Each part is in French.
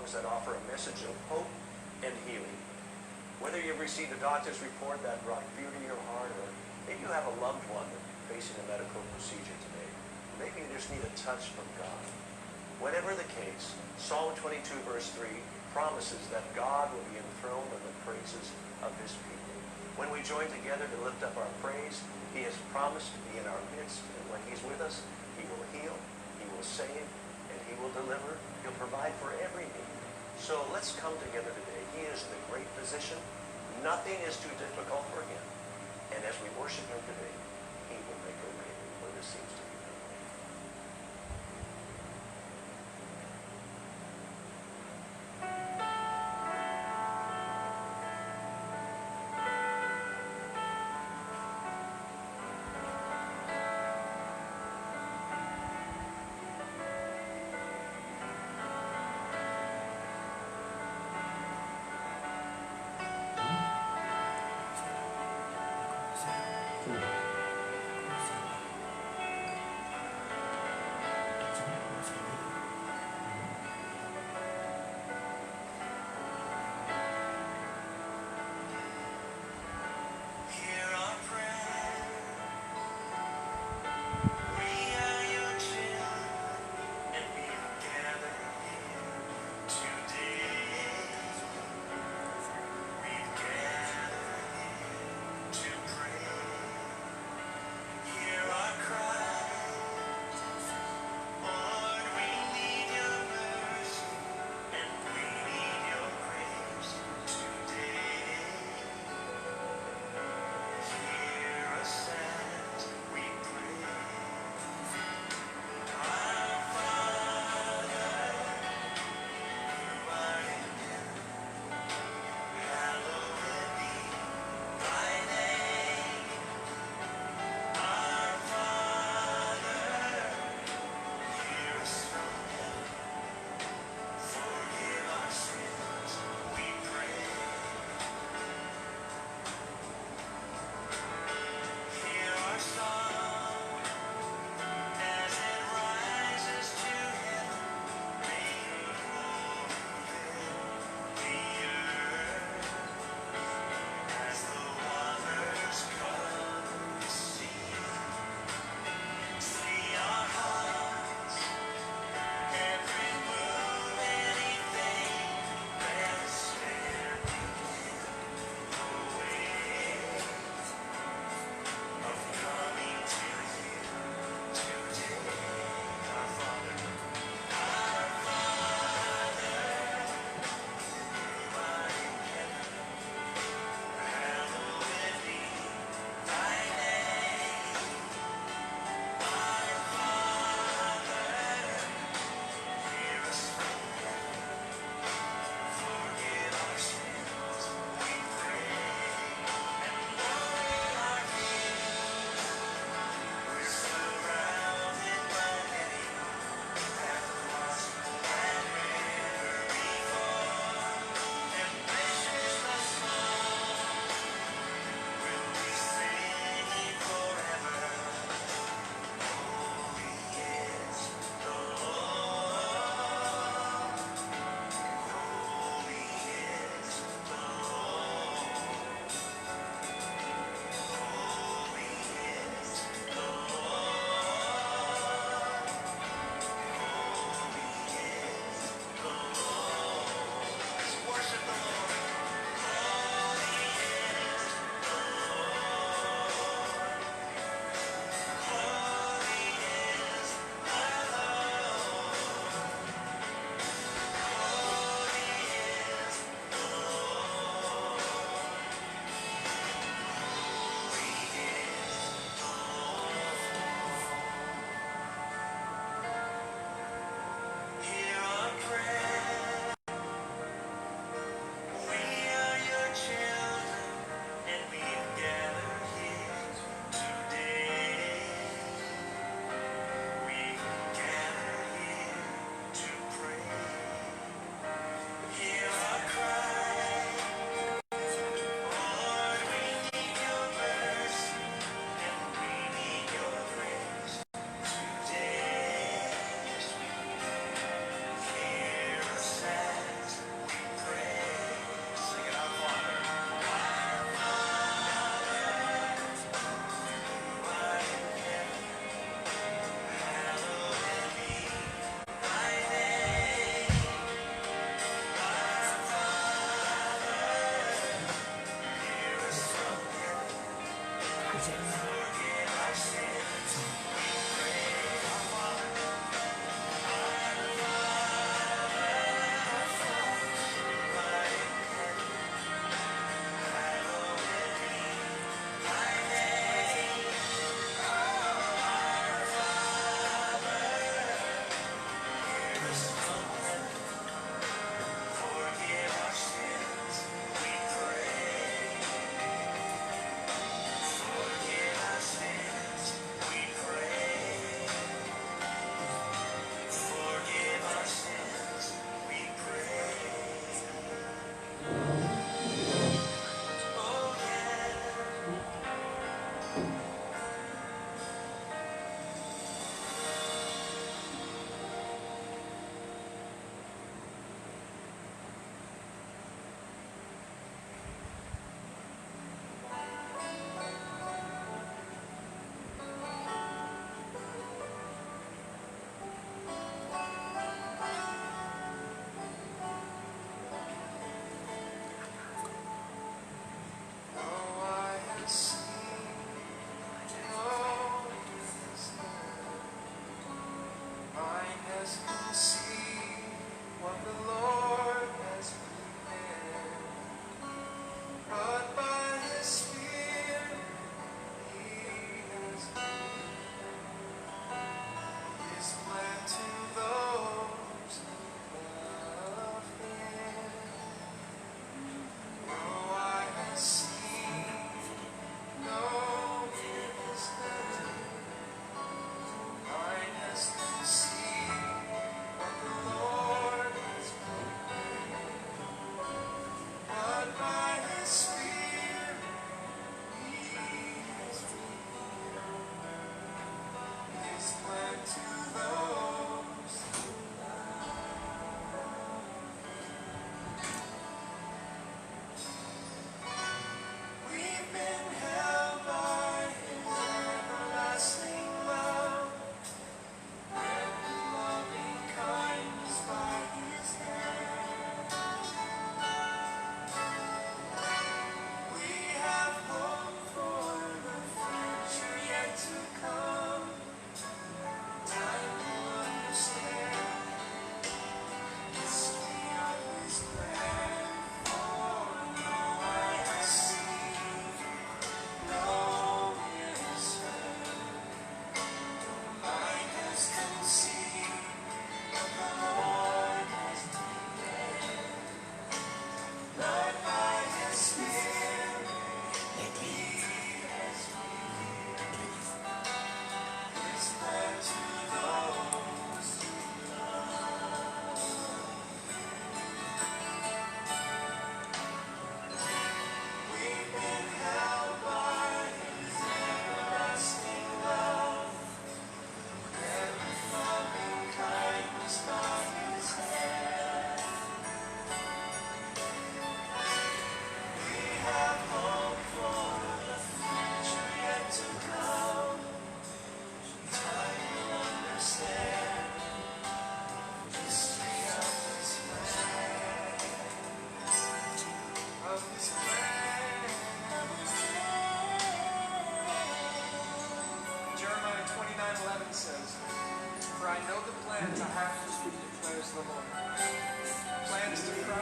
songs that offer a message of hope and healing. Whether you've received a doctor's report that brought fear to your heart, or maybe you have a loved one facing a medical procedure today, maybe you just need a touch from God. Whatever the case, Psalm 22 verse 3 promises that God will be enthroned in the praises of his people. When we join together to lift up our praise, he has promised to be in our midst, and when he's with us, he will heal, he will save, and he will deliver. He'll provide for every need. So let's come together today. He is the great physician. Nothing is too difficult for him. And as we worship him today, he will make a way where there seems to be no way.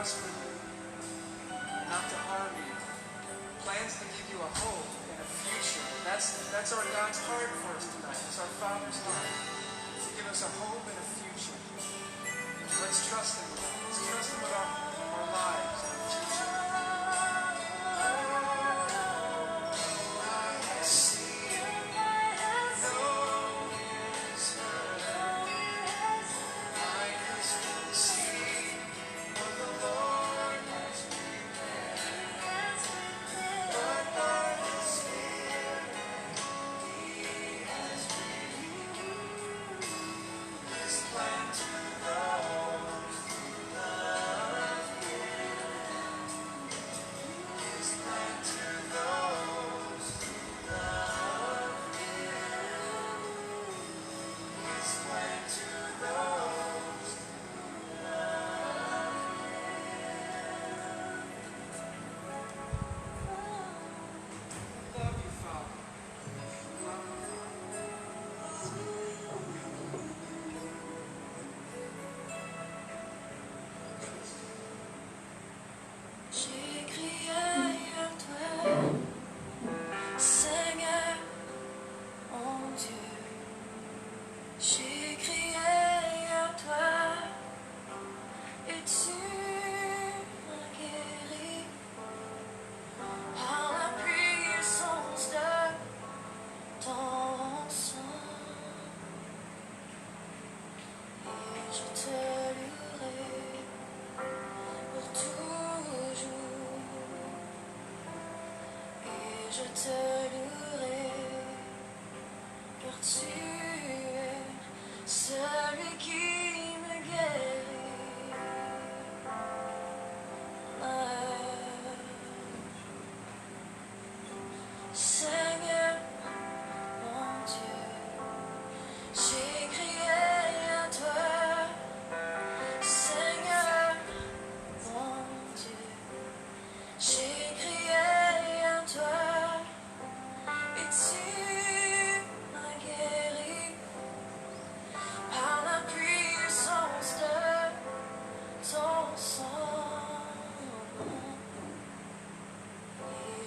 prosper you, and not to harm you. Plans to give you a hope and a future. That's our God's heart for us tonight. It's our Father's heart to give us a hope and a future. Let's trust Him. Let's trust Him with our lives and our future. Je te louerai, car tu es celui qui me guérit. Seigneur, mon Dieu, j'ai crié à toi. Seigneur, mon Dieu, j'ai crié à toi.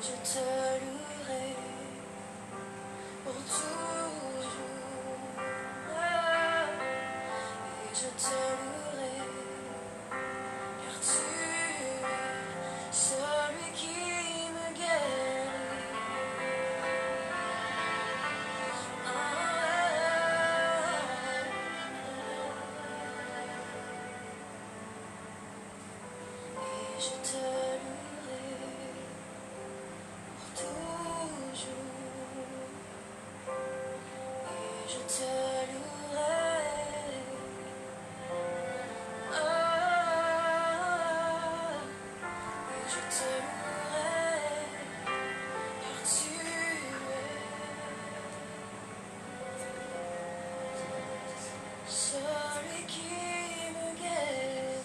Je te louerai pour toujours, et je te louerai, car tu es celui qui me guérit. Et je te louerai toujours, et je te louerai, et je te louerai, car tu es celui qui me guérit.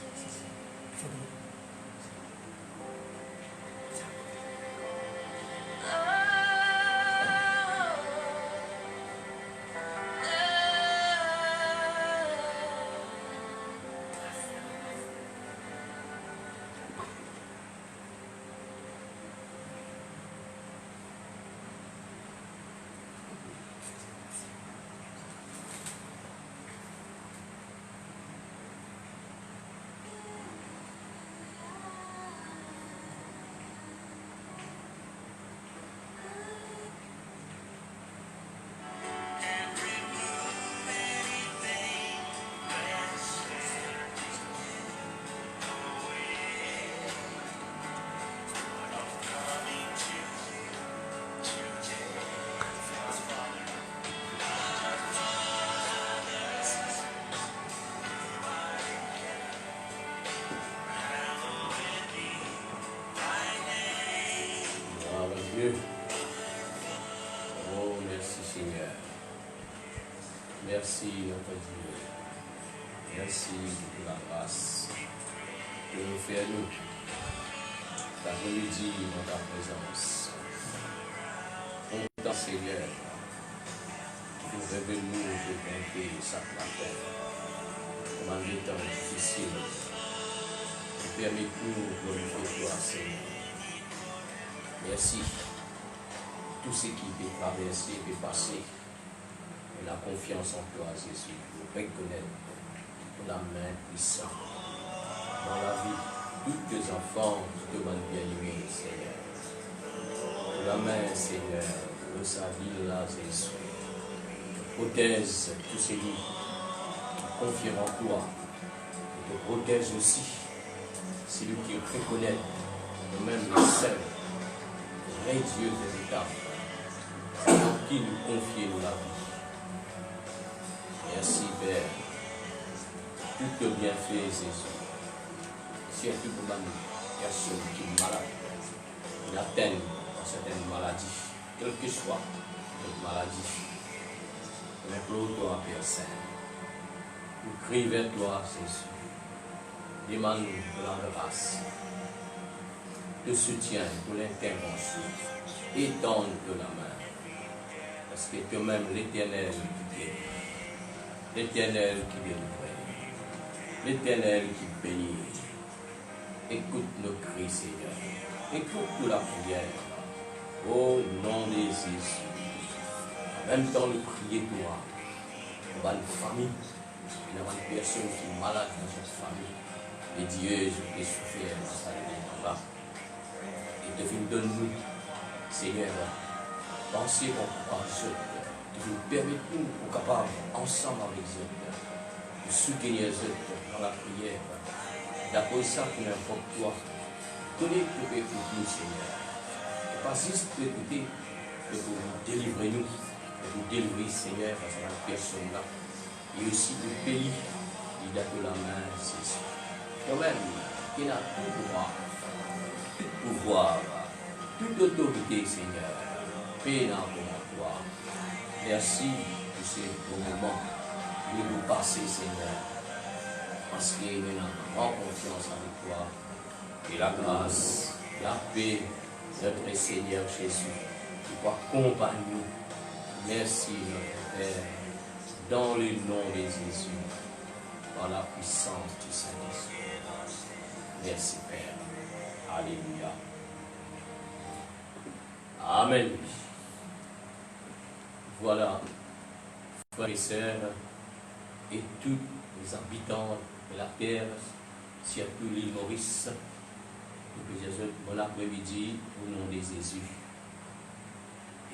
Dieu. Oh, merci Seigneur. Merci notre Dieu. Merci pour la grâce que nous fait à nous. L'après-midi dans ta présence. Content Seigneur. Nous révélons de bonté chaque matin. Comme un temps difficile. permets-nous de glorifier toi, Seigneur. Merci. Tout ce qui peut traverser, peut passer. Et la confiance en toi, Jésus, nous reconnaître la main puissante dans la vie de tous tes enfants, de te bien-aimés, Seigneur. La main, Seigneur, de sa vie là, Jésus. Protège tous ces vies, confie en toi, et te protège aussi celui qui reconnaît nous-mêmes les seuls, le vrai Dieu des états, en qui nous confions la vie. Merci, Père. Tout le bienfait, Jésus. Surtout pour les personnes qui sont malades, qui atteignent dans certaines maladies, quelle que soit cette maladie. On implore toi, Père Saint. Nous crions vers toi, Jésus. Demande de la grâce, de soutien pour l'intervention. Étends de la main. Parce que toi-même, l'Éternel qui guérit, l'Éternel qui délivre, l'Éternel qui bénit. Écoute nos cris, Seigneur. Écoute la prière. Au nom de Jésus. En même temps, nous prions toi. On va une famille. Il y a une personne qui est malade dans cette famille. Et Dieu, je peux souffrir dans sa vie là. Et devine donne-nous, Seigneur, penser qu'on pourra jeter. De nous permettre nous, pour capable, ensemble avec eux, de soutenir eux dans la prière. D'après ça, pour n'importe quoi, donnez pour écouter nous, Seigneur. Et pas juste pour écouter, mais pour nous délivrer nous, pour nous délivrer, Seigneur, dans cette personne-là. Et aussi le pays, il a de la main, Jésus. Toi-même, il a tout pouvoir, toute autorité, Seigneur. Paix dans toi. Merci pour ces beaux moments que nous passons, Seigneur. Parce que nous avons confiance avec toi. Et la grâce, la paix, notre Seigneur Jésus, qui accompagne nous. Merci, notre Père, dans le nom de Jésus, par la puissance du Saint-Esprit. Merci, Père. Alléluia. Amen. Voilà, frères et sœurs, et tous les habitants de la terre, surtout l'île Maurice, bon après-midi au nom de Jésus.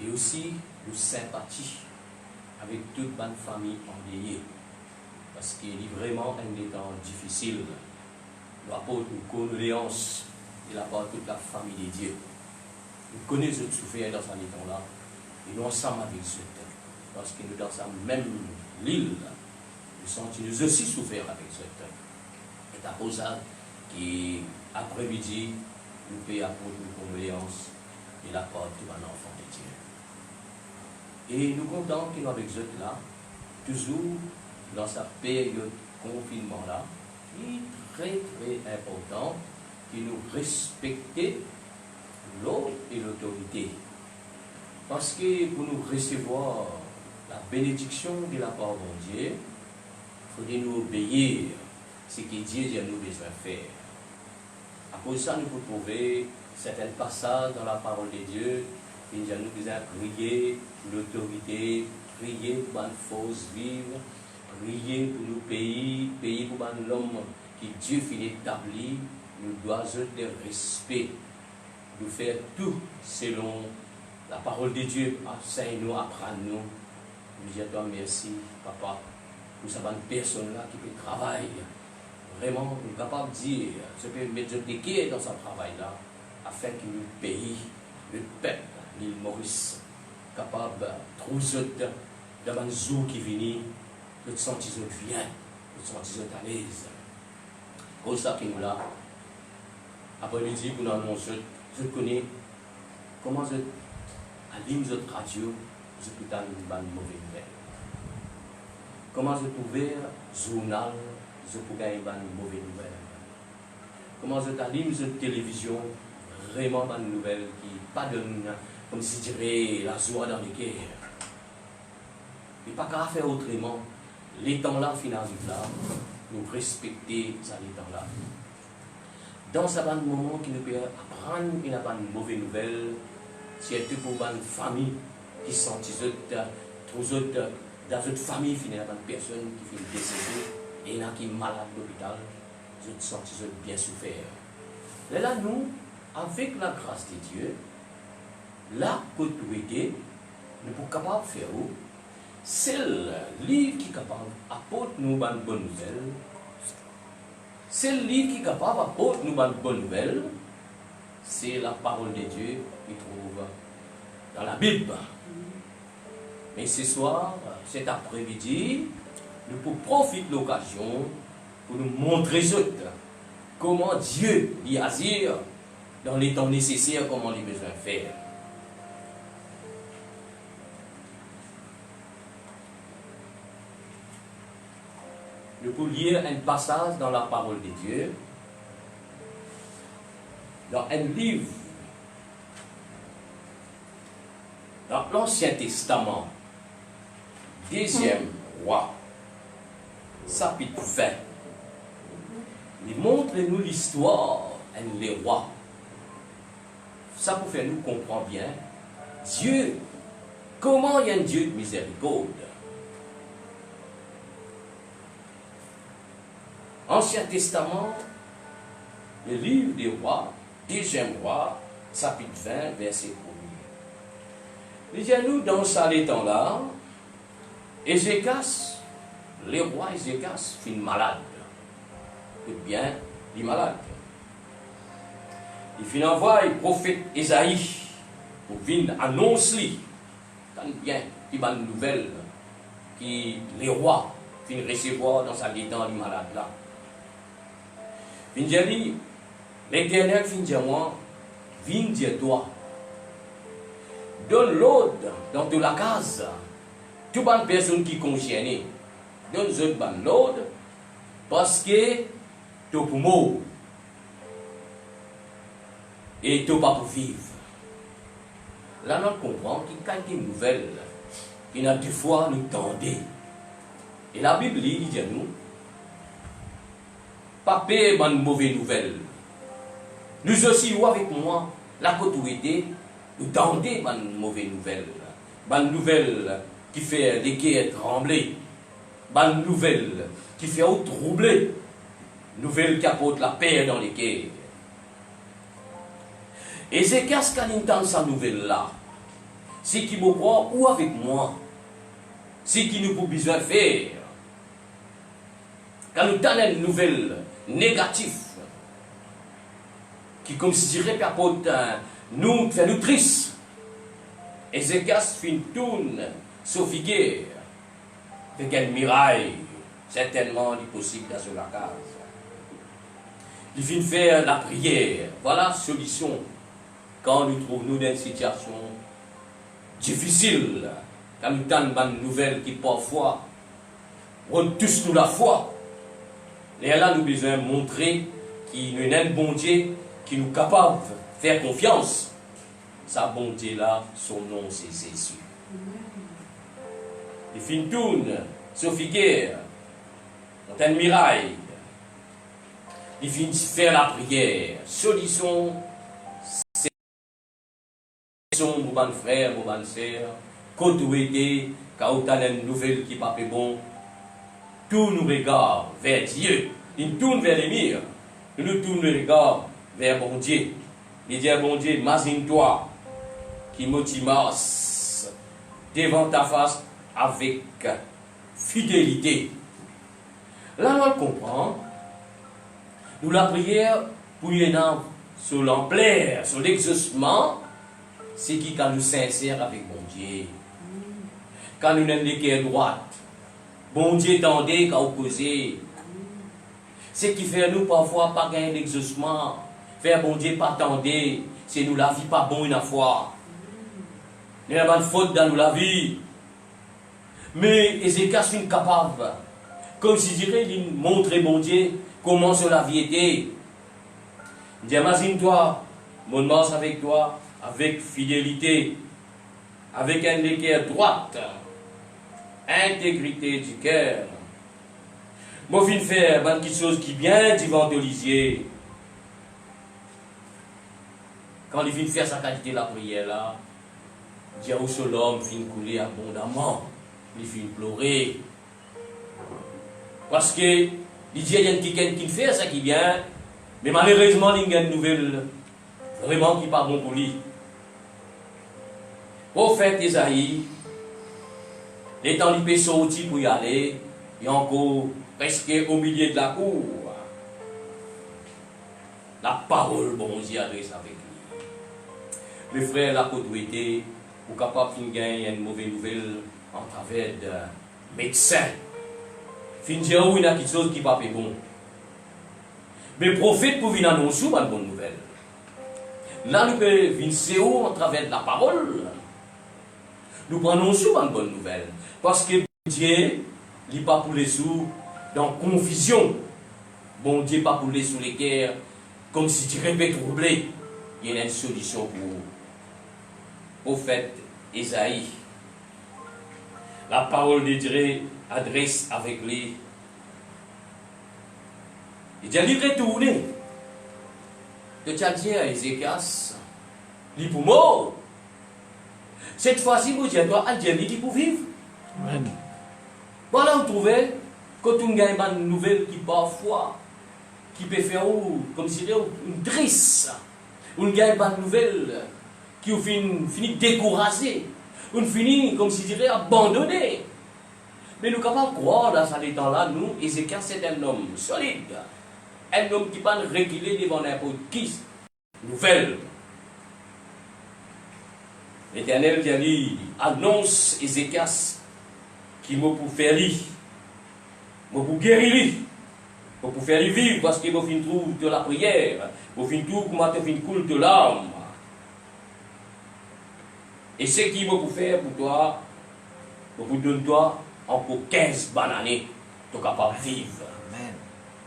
Et aussi, nous sympathie avec toute bonne famille endeuillée, parce qu'il est vraiment un des temps difficile. Nous apportons une condoléance de la part de toute la famille de Dieu. Nous connaissons cette souffrance dans ce temps-là, et nous ensemble avec eux, parce que nous dans sa même l'île, nous sentons nous aussi souffrir avec eux. Et à cause qui après-midi, nous pouvons apporter une condoléance de la part de un enfant de Dieu. Et nous comptons que nous avec eux là, toujours dans sa période de confinement là, il est très très important que nous respections l'ordre et l'autorité. Parce que pour nous recevoir la bénédiction de la part de Dieu, il faut nous obéir ce que Dieu a nous besoin de faire. À cause de ça, nous pouvons trouver certains passages dans la parole de Dieu qui nous besoin de prier pour l'autorité, prier pour une force vive, prier pour nos pays, prier pour l'homme qui Dieu finit établi. Nous devons de respect, nous faire tout selon la parole de Dieu. Enseigne-nous, apprends-nous. Nous disons toi merci, papa, pour cette personne-là qui peut travailler. Vraiment, nous sommes capables de dire, je peux mettre des pieds dans ce travail-là, afin que le pays, le peuple, l'île Maurice, capable de trouver dans un jour qui vient, de sentir bien, de sentir à l'aise. Pour ça que nous là, après-midi, nous annonçons, je connais comment je allume cette radio, je peux donner une bonne mauvaise nouvelle. Comment je peux ouvrir un journal, je peux gagner une mauvaise nouvelle. Comment je t'allume cette télévision, vraiment une bonne nouvelle qui pas de, comme si je dirais, la joie dans les cœurs. Il n'y a pas qu'à faire autrement. Les temps là, finalement, là, nous respecter ça, les temps là. dans ce moment qui nous peut apprendre une mauvaise nouvelle, surtout pour une famille qui sont dans une famille, il y a une personne qui fait décédée et il y en a qui est malade à l'hôpital, je sens bien souffert. Et là, nous, avec la grâce de Dieu, la autorité, nous sommes capables de faire, c'est le livre qui est capable d'apporter nous une bonne nouvelle. C'est le livre qui est capable d'apporter nous une bonne nouvelle. C'est la parole de Dieu qui trouve dans la Bible. Mais ce soir, cet après-midi, nous pouvons profiter de l'occasion pour nous montrer comment Dieu y agir dans les temps nécessaires, comment il a besoin de faire. Nous pouvons lire un passage dans la parole de Dieu, dans un livre, dans l'Ancien Testament, 2e roi, chapitre 20. Il montre-nous l'histoire des rois. Ça pour faire nous comprendre bien Dieu, comment il y a un Dieu de miséricorde. Ancien Testament, le livre des rois, 2e roi, chapitre 20, verset 1er. Disons-nous dans ce temps-là, Ézéchias, le roi Ézéchias, fit malade. Écoute bien, il est malade. Il fit envoyer le prophète Ésaïe pour venir annoncer, tant bien, qui va une nouvelle, qui les rois finissent recevoir dans sa vie dans le malade là. Fin dit, l'Éternel fin dire moi, viens dire toi, donne l'ordre dans toute la case, toute bonne personne qui concerne, donne l'ordre, parce que tu pour mourir et tu pas pour vivre. Là, nous comprenons qu'il y a des nouvelles qui, a des fois, nous tendent. Et la Bible dit à nous, pas payer une mauvaise nouvelle. Nous aussi, ou avec moi, la autorité, nous tendons une mauvaise nouvelle. Une nouvelle qui fait les guerres trembler. Une nouvelle qui fait troubler. Une nouvelle qui apporte la paix dans les guerres. Et c'est qu'est-ce qu'on entend cette nouvelle-là? C'est qui me croit ou avec moi? C'est qui nous peut besoin faire? Quand nous avons une nouvelle négative, qui comme si dirait qu'apporte nous, fait nous tristes. Ézéchias fait une tourne sur figure, avec un miraille, certainement il est possible dans la case. Il vient faire la prière. Voilà la solution quand nous trouvons dans une situation difficile, quand nous avons une nouvelle qui parfois on tous nous la foi. Et là, nous avons besoin de montrer qu'il y a un bon Dieu qui nous est capable de faire confiance. Sa bon Dieu là, son nom c'est Jésus. Il fait une tourne sur figure, dans un miraille. Il vient faire la prière. Solution, c'est mon bon frère, mon bonne sœur, quand vous aidez, quand vous avez une nouvelle qui n'est pas bon, tout nous regarde vers Dieu. Il nous tourne vers les murs. Nous tournons le regard vers mon Dieu. Il dit à mon Dieu, imagine-toi qui me timasse devant ta face avec fidélité. Là, on comprend. Nous la prière pour y aller sur l'ampleur, sur l'exaucement, c'est qui quand nous sincères avec mon Dieu. Quand nous n'avons les cœurs droits, bon Dieu tendez qu'à opposer. Ce qui fait nous parfois pas gagner l'exaucement, faire bon Dieu pas tendez, c'est nous la vie pas bon une fois. Nous avons une faute dans nous la vie. Mais Ézéchias est capable, comme si dirait, il montrait mon Dieu comment la vie était. Il dit, imagine-toi, mon marche avec toi, avec fidélité, avec un cœur droit, intégrité du cœur. Moi, je viens faire quelque chose qui est bien devant de l'isier. quand il vient faire sa qualité de la prière là, Dieu sur l'homme vient couler abondamment, il vient pleurer. Parce que il dit il y a quelqu'un qui fait ça qui vient, mais malheureusement il y a une nouvelle vraiment qui n'est pas bon pour lui. Prophète Isaïe, les temps il peut sortir pour y aller, il est encore presque au milieu de la cour. La parole, bon Dieu, adresse avec lui. Mes frères, la autorité, vous capable de gagner une mauvaise nouvelle en travers de médecins. Fin dire où il y a quelque chose qui n'est pas bon. Mais prophète pour venir annoncer une bonne nouvelle. Là, nous pouvons venir en travers de la parole. Nous prenons une bonne nouvelle. Parce que Dieu n'est pas pour les sous dans confusion. Bon Dieu pas pour les sous les guerres. Comme si tu répètes troublé. Il y a une solution pour vous. Prophète Isaïe. La parole de Dieu adresse avec lui. Il dit, il retourne. De dit à Ézéchias, il pour mort. Cette fois-ci, vous dites, toi, Dieu dit pour vivre. Amen. Voilà, vous trouvez, quand on gagne une nouvelle qui parfois, qui peut faire comme si une drisse, on gagne une nouvelle qui finit découragé, on finit comme si dirait abandonné. Mais nous sommes capables de croire dans ce temps-là, nous, Ézéchias c'est un homme solide, un homme qui ne peut pas reculer devant n'importe qui. Nouvelle. L'Éternel dit, annonce Ézéchias qui m'a pour faire lui, m'a pour guérir lui, m'a pour faire lui vivre parce qu'il m'a fait tout de la prière, m'a fait tout comme m'a fait coule de larmes. Et ce qui m'a pour faire pour toi, m'a pour donner toi encore 15 bananes, tu es capable de vivre. Amen.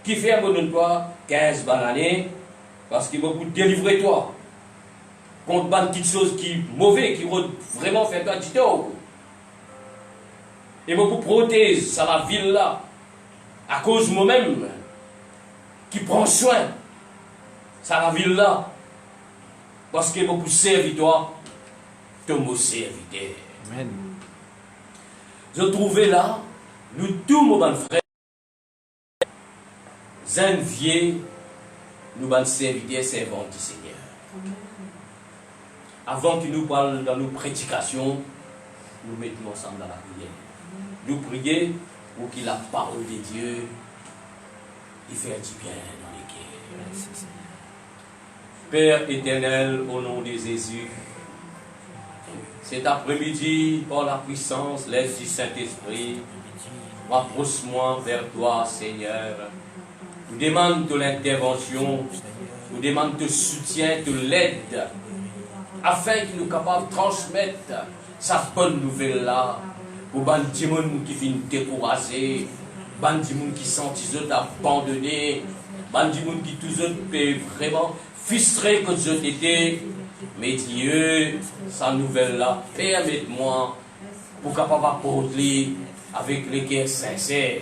Qui fait pour donner toi 15 bananes parce qu'il m'a pour délivrer toi contre une petite chose qui est mauvaise, qui va vraiment faire toi du tort. Et moi pour protéger ça la ville là, à cause de moi-même, qui prend soin, ça la ville là, parce que moi pour servir toi, tu me serviteur. Amen. Je trouvais là, nous tous nos bons frères, envier nous bons serviteurs servants du Seigneur. Amen. Avant qu'il nous parle dans nos prédications, nous mettons ensemble dans la prière. Nous prions pour que la parole de Dieu y fasse du bien dans les cœurs. Père éternel, au nom de Jésus, cet après-midi, par la puissance, l'aide du Saint-Esprit, rapproche-moi vers toi, Seigneur. Nous demandons de l'intervention, nous demandons de soutien, de l'aide, afin qu'il nous capable de transmettre sa bonne nouvelle-là pour les gens qui viennent décourager, les gens qui sont abandonnés, les gens qui tous peuvent vraiment frustrer que je t'étais. Mais Dieu, sa nouvelle-là, permette-moi pour capable apporter avec les cœurs sincères.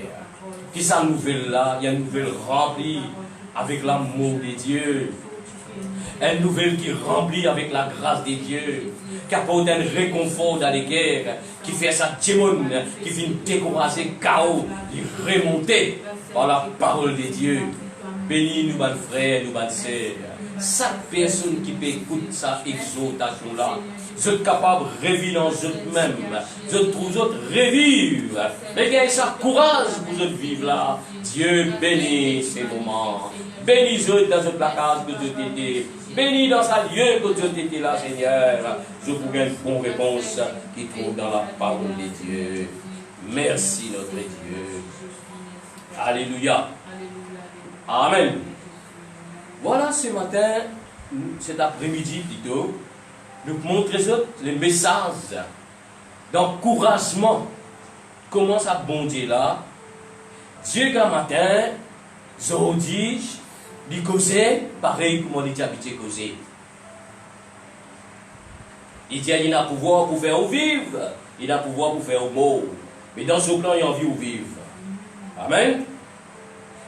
Que sa nouvelle-là, il y a une nouvelle remplie avec l'amour de Dieu. Une nouvelle qui remplit avec la grâce de Dieu, qui apporte un réconfort dans les guerres, qui fait sa démon, qui vient décourager chaos, qui remonter par la parole de Dieu. Bénis nous, mes frères, nous, mes sœurs. Chaque personne qui peut écouter sa exhortation-là, vous êtes capable de revivre en eux-mêmes. Vous êtes revivre. Les gars, ça courage pour vous vivre là. Dieu bénit ces moments. Bénis-eux dans ce placage que Dieu t'était. Bénis dans ce lieu que Dieu t'était là, Seigneur. Je vous donne une bonne réponse qui trouve dans la parole de Dieu. Merci, notre Dieu. Alléluia. Amen. Voilà ce matin, cet après-midi plutôt, nous montrons les messages d'encouragement. Comment ça bondit là? Dieu, qu'un matin, je dis, il causait, pareil comme on dit habitué causer. Il dit, il a pouvoir pour faire vivre, il a pouvoir pour faire mort. Mais dans ce plan, il a envie de vivre. Amen.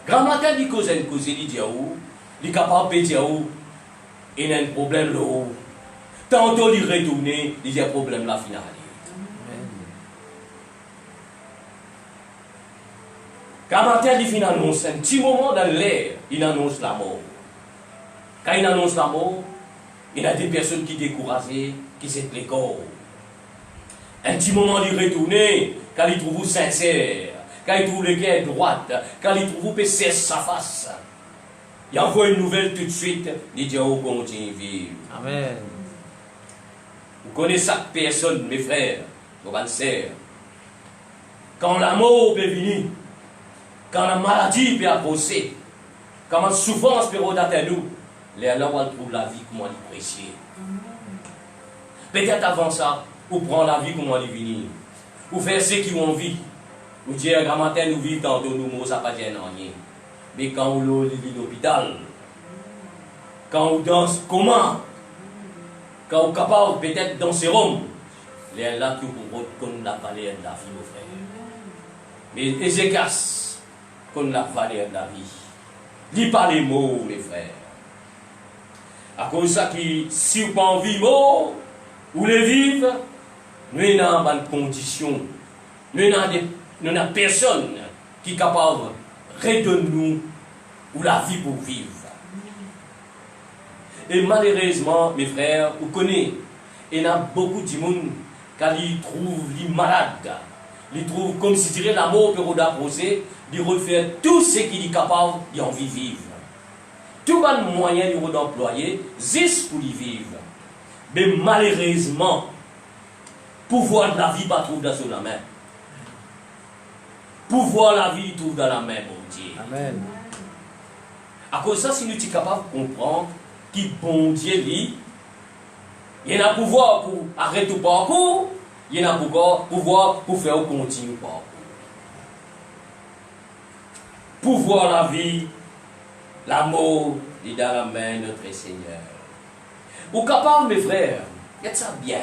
Grand matin, il cause, il dit, il est capable de dire il y a un problème là-haut. Tantôt il retourne, il y a un problème là final. Quand matin il annonce un petit moment dans l'air, il annonce la mort. Quand il annonce la mort, il y a des personnes qui découragées, qui se plaignent. Un petit moment il retourne, quand il trouve sincère, quand il trouve le cœur droit, quand il trouve que c'est sa face. Il envoie une nouvelle tout de suite, il dit oh continue vivre. Amen. Vous connaissez chaque personne, mes frères, vos sœurs. Quand la mort peut venir, quand la maladie peut approcher, quand la souffrance peut atteindre nous, là on trouve la vie comment elle précieux. Peut-être avant ça, ou prendre la vie comment elle venir, ou faire ceux qui ont envie. Ou dire grand matin nous vivons tantôt nous mourons, ça pas gêne rien. Mais quand on est à l'hôpital, quand on danse comment, quand on est capable peut-être danser rome, là qui pour qu'on la valeur de la vie, nos frères. Mais Ézéchias, qu'on la valeur de la vie. Dis pas les mots, mes frères. À cause de ça qui, si vous pas envie mort, ou les vivre, nous avons une condition. Nous avons personne qui est capable de redonner nous ou la vie pour vivre. Et malheureusement, mes frères, vous connaissez, il y a beaucoup de monde qui trouvent les malades. Ils trouvent comme si dirait la mort peut reposer, de refaire tout ce qu'il est capable d'en vivre. Tout le moyen d'employer, juste pour y vivre. Mais malheureusement, pouvoir de la vie pas trouve dans la main. Pouvoir de la vie trouve dans la main, mon Dieu. Amen. À cause de ça, si nous sommes capables de comprendre qui bon Dieu lit, il y a un pouvoir pour arrêter le parcours, il y a un pouvoir pour faire continuer le parcours. Pouvoir la vie, l'amour, est dans la main de notre Seigneur. Vous capable, mes frères, faites ça bien.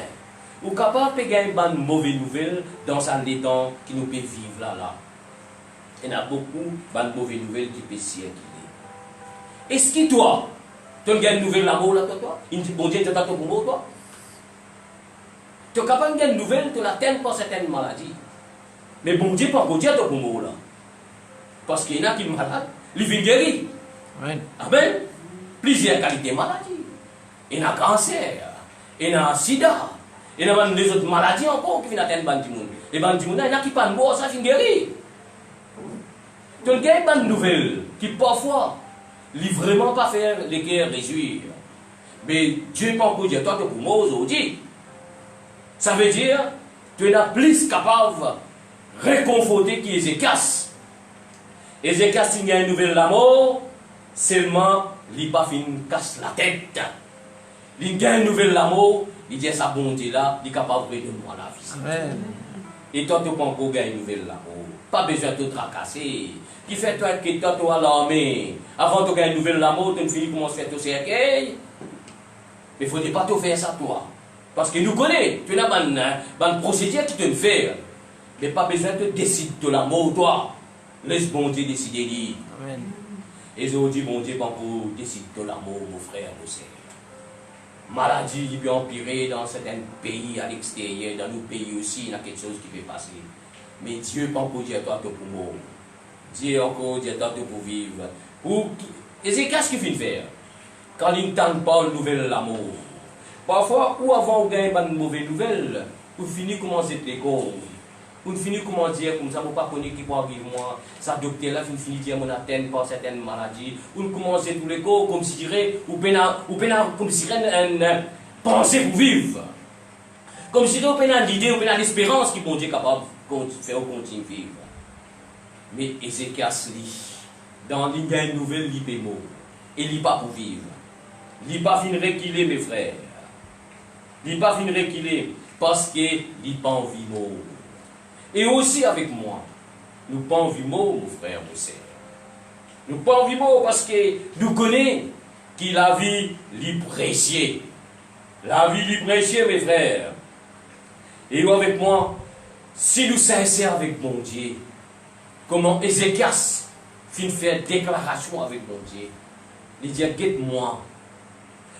Vous capable de gagner une mauvaise nouvelle dans un temps qui nous peut vivre là. Il y en a beaucoup de mauvaises nouvelles qui peuvent circuler. Est-ce que toi, tu as une nouvelle là-bas, là, toi? Bon Dieu, tu as ton mot, toi? Tu es capable de gagner une nouvelle, tu l'atteins pour certaines maladies. Mais bon Dieu, pas bon Dieu, tu as ton mot, là. Parce qu'il y en a qui sont malades, ils viennent guérir. Amen. Amen. Plusieurs qualités de maladies. Il y a cancer, il y a sida, il y a des autres maladies encore qui viennent atteindre les gens. Les gens, il y en a qui parlent de ça, ils viennent guérir. Tu as une nouvelle qui parfois ne vraiment pas faire les guerres réjouir. Mais Dieu n'est pas encore dire, toi, tu es pour moi aujourd'hui. Ça veut dire, tu es plus capable de réconforter qu'Ézéchias. Ézéchias, il y a une nouvelle d'amour, seulement, il n'a pas fait une casse la tête. Il y a une nouvelle d'amour, il dit, sa bonté là, il est capable de donner moi la vie. Amen. Et toi, tu n'as pas encore gagné une nouvelle d'amour. Pas besoin de te tracasser. Qui fait toi que toi, tu as l'armée. Avant de gagner une nouvelle d'amour, tu ne finis comment se faire ton cercueil. Mais il ne faut pas te faire ça, toi. Parce que nous connaissons, tu as une procédure qui te fait. Mais pas besoin de décider de l'amour, toi. Laisse bon Dieu décider. Lui. Amen. Et aujourd'hui, bon Dieu, pas pour décider de l'amour, mon frère, mon sœur. Maladie qui peut empirer dans certains pays à l'extérieur, dans nos pays aussi, il y a quelque chose qui peut passer. Mais Dieu, pas pour dire toi, tu pour mourir. Dieu encore, Dieu, toi, pour vivre. Et c'est qu'est-ce qu'il fait faire? Quand il n'entend pas une nouvelle l'amour. Parfois, ou avant de gagner une mauvaise nouvelle, ou finir commencer l'école. Ou finir comment dire, comme ça, vous ne pas connaître qui peut arriver moi. Ça, docteur là, vous finir dire, mon atteint par certaines maladies. Ou commencer tous les cours, comme si dirait, ou comme si une pensée pour vivre. Comme si vous avez l'idée, vous avez l'espérance qui bon Dieu capable de faire continuer à vivre. Mais Ézéchias lit, dans l'une nouvelle, il est mort. Et il n'est pas pour vivre. Il n'est pas fini reculer, mes frères. Il n'est pas fini reculer, parce qu'il n'est pas envie de mort. Et aussi avec moi, nous pas envie mot, mon frère, mon sœur. Nous pas envie mot parce que nous connaissons que la vie est précieuse. La vie est précieuse, mes frères. Et vous avec moi, si nous sincères avec mon Dieu, comment Ézéchias fit faire déclaration avec mon Dieu. Il dit, guette-moi.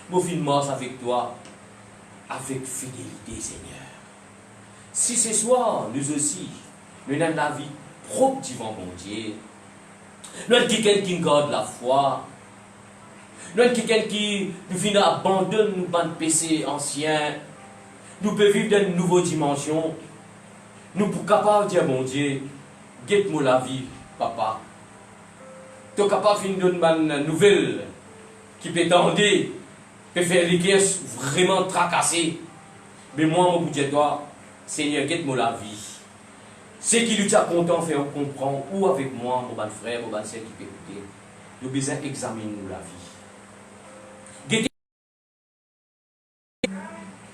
mon fin mars avec toi, avec fidélité, Seigneur. Si ce soir, nous aussi, nous avons la vie propre devant mon Dieu, nous avons quelqu'un qui garde la foi, nous avons quelqu'un qui nous vient abandonner nos bandes péchés anciens, nous pouvons vivre dans une nouvelle dimension, nous sommes capables de dire, mon Dieu, guette-moi la vie, papa. Tu es capable de donner une nouvelle qui peut t'aider, peut faire les guerres vraiment tracasser. Mais moi, mon Dieu, toi, Seigneur, guette-moi la vie. Ce qui nous tient content, faire comprendre, ou avec moi, mon bon frère, mon bon sœur qui peut écouter, nous besoin d'examiner la vie.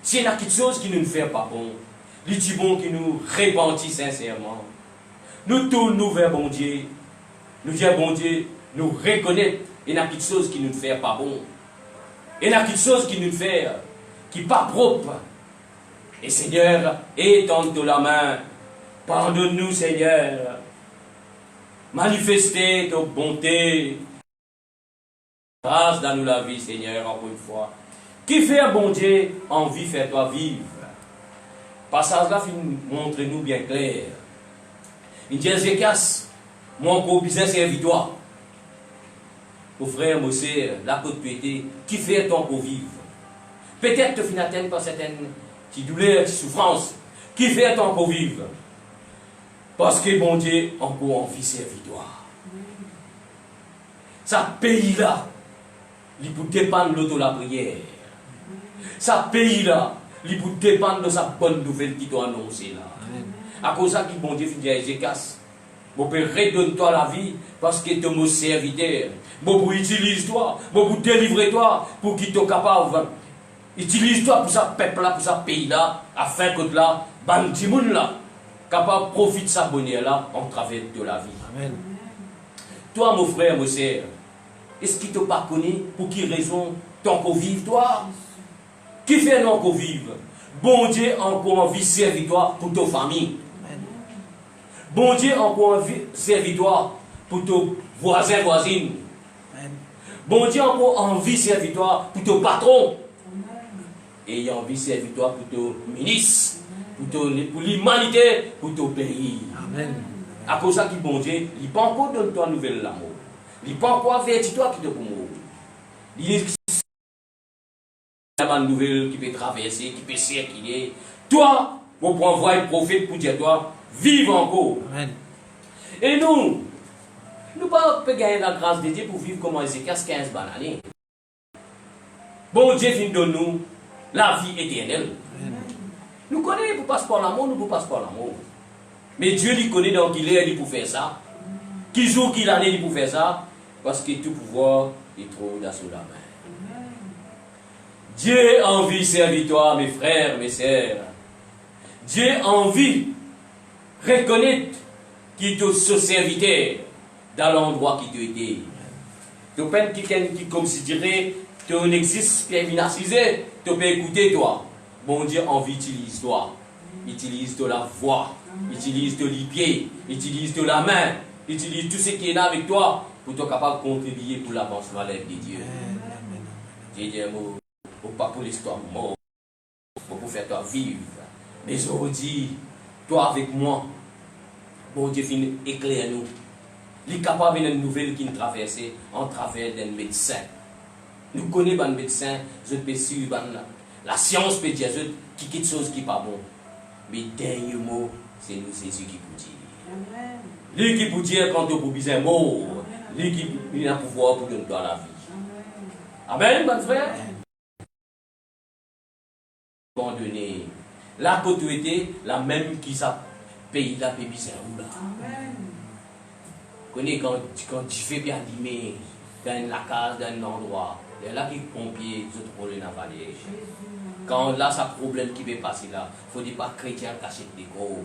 S'il y a quelque chose qui ne nous fait pas bon, les petits bons qui nous répandit sincèrement, nous tournons vers bon Dieu, nous disons bon Dieu, nous reconnaître il y a quelque chose qui ne nous fait pas bon, il y a quelque chose qui nous fait qui n'est pas propre. Et Seigneur, étends-toi la main, pardonne-nous Seigneur, manifestez ta bonté, grâce dans nous la vie Seigneur, encore une fois. Qui fait bon Dieu, envie faire toi vivre. Passage là, montre-nous bien clair. Il dit Ézéchias, mon gros business servitoire. Mon frère, mon sœur, la côte pété, qui fait ton pour vivre. Peut-être te finatène par certaines petites douleurs, petites souffrances. Qui fait ton pour vivre. Parce que bon Dieu, encore envie servitoire. Ça pays là, il peut dépendre de l'auto la prière. Ça pays là, il peut dépendre de sa bonne nouvelle qui doit annoncer là. À cause de ça, bon Dieu dit à Ézéchias, mon père, redonne-toi la vie parce que tu es mon serviteur. Bon, utilise-toi, bon, délivre-toi pour qu'il soit capable. Utilise-toi pour sa peuple là, pour sa pays là, afin que là, bandimoun là, capable de profiter de sa bonheur là en travers de la vie. Amen. Toi, mon frère, mon sœur, est-ce qu'il ne t'a pas connu pour quelle raison tant qu'on vive, toi? Qui fait non qu'on vive? Bon Dieu, encore envie servitoire pour ta famille. Bon Dieu, encore envie servitoire pour ton voisin, voisine. Bon Dieu, encore envie servitoire pour ton patron. Et il a envie servitoire pour ton ministre, pour l'humanité, pour ton pays. Amen. À cause de ça, bon Dieu, il n'a pas encore donné toi nouvelle l'amour. Il n'a pas encore averti toi qui te pour mourir. Il y a une nouvelle qui peut traverser, qui peut circuler. Toi, vous pouvez envoyer un prophète pour dire toi, vive encore. Amen. Et nous ne pouvons pas gagner la grâce de Dieu pour vivre comme Ézéchias 15 années. Bon Dieu vient de nous la vie éternelle. Amen. Nous connaissons pour passer par l'amour, nous ne passons pas l'amour. Mais Dieu lui connaît donc il est pour faire ça. Qui joue, qui l'année pour faire ça. Parce que tout pouvoir est trop dans sous la main. Dieu a envie de servir toi, mes frères, mes sœurs. Dieu a envie de reconnaître qu'il est ce serviteur dans l'endroit qui te dit. Tu peux quelqu'un qui, comme si dirait, tu n'existes pas narcisé, tu peux écouter toi. Bon Dieu a envie d'utiliser toi. Utilise de la voix, utilise de les pieds, utilise de la main, utilise tout ce qui est là avec toi pour être capable de contribuer pour l'avancement de Dieu. J'ai dit un mot. Pas pour l'histoire mort, pour faire toi vivre. Mais aujourd'hui, toi avec moi, bon Dieu finit éclaire nous. Il est capable d'une nouvelle qui nous traverse en travers d'un médecin. Nous connaissons un médecin, je peux suivre la science peut dire qui quelque chose qui n'est pas bon. Mais le dernier mot, c'est nous Jésus qui vous dit. Lui qui vous dit quand tu as besoin de mort, lui qui a le pouvoir pour donner la vie. Amen, mon frère. Abandonné. La côté la même qui ça pays là pays c'est où là. Connais quand tu fais bien animé dans la case dans un endroit, il y a là qui pompiers autres pour le navaler. Quand là ça problème qui va passer là, faut dire pas chrétien cacher des gros.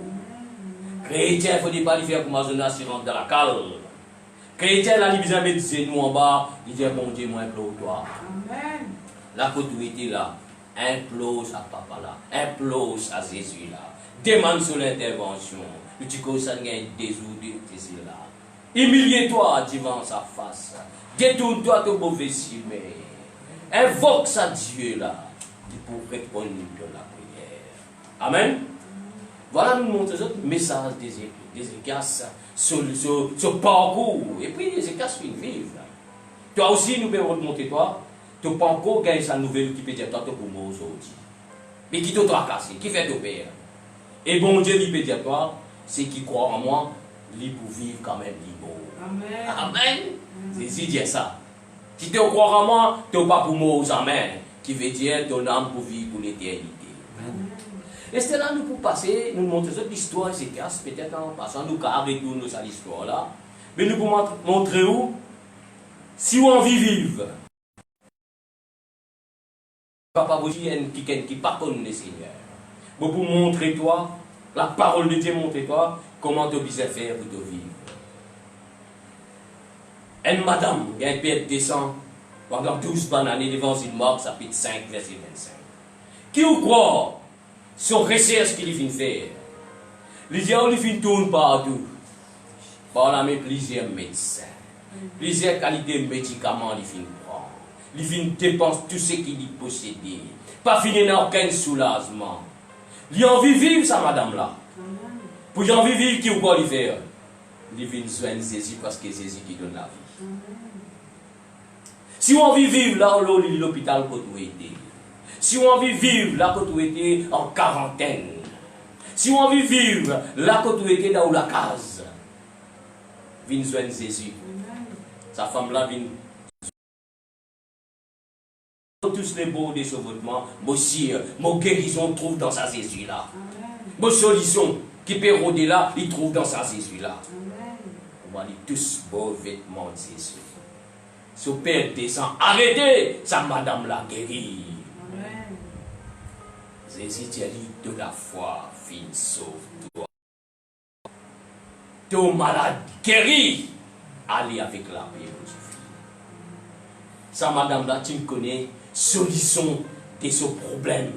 Chrétien faut dire pas lui faire comme Amazonas qui rentre dans la cale. Chrétien là il besoin mettre ses genoux en bas, il dit bon Dieu moi implore toi. Amen. La côté là implose à papa là, implose à Jésus là, demande sur l'intervention, le petit ça gagne des Jésus là. Humilie-toi devant sa face, détourne-toi de mauvais chemin, invoque ça Dieu là, pour répondre de la prière. Amen. Voilà, nous montrons le message d'Ézéchias sur ce parcours. Et puis Ézéchias finit vivre. Toi aussi, nous pouvons remonter toi. Tu pas encore gagné sa nouvelle qui peut dire toi pour moi aujourd'hui. Mais qui te tracasse, qui fait ton père. Et bon Dieu, il peut dire toi, c'est qui croit en moi, lui pour vivre quand même libre. Amen. Amen. Jésus dit ça. Si tu crois en moi, tu n'as pas pour moi jamais. Qui veut dire ton âme pour vivre pour l'éternité. Et c'est là nous pour passer, nous montrer cette histoire, c'est casse, peut-être en passant, nous retourner à l'histoire là. Mais nous pour montrer où, si on envie vivre, papa vous dit qui pas connaît le Seigneur. Pour montrer toi, la parole de Dieu montrer toi, comment tu dois faire pour te vivre. Une madame, il y a un père descend, pendant 12 bananes, l'évangile Marc, chapitre 5, verset 25. Qui vous croit? Son recherche qu'il vient faire. Les diables viennent tourner partout. Par la même plusieurs médecins. Plusieurs qualités de médicaments ils viennent prendre. Ils viennent dépenser tout ce qu'il possède. Pas finir dans aucun soulagement. Il a envie de vivre ça, madame là. Pour y envie de vivre, qui ou quoi lui faire? Il vient joindre Jésus parce que c'est Jésus qui donne la vie. Si on a envie de vivre là, l'hôpital peut tout aider. Si on a envie de vivre là que tu étais en quarantaine, si on a envie de vivre là que tu étais dans la case, viens joindre Jésus. Sa femme là vient. Tous les beaux des sauvetements, mon guérison trouve dans sa Jésus là. Mon solution qui peut rôder là, il trouve dans sa Jésus là. On va dire tous beaux vêtements de Jésus. Son père descend, arrêtez, sa madame là guérie. Jésus t'a dit de la foi, fille, sauve-toi. Ton malade guéri, allez avec la paix de Dieu. Ça, madame là, tu me connais, solution de ce problème,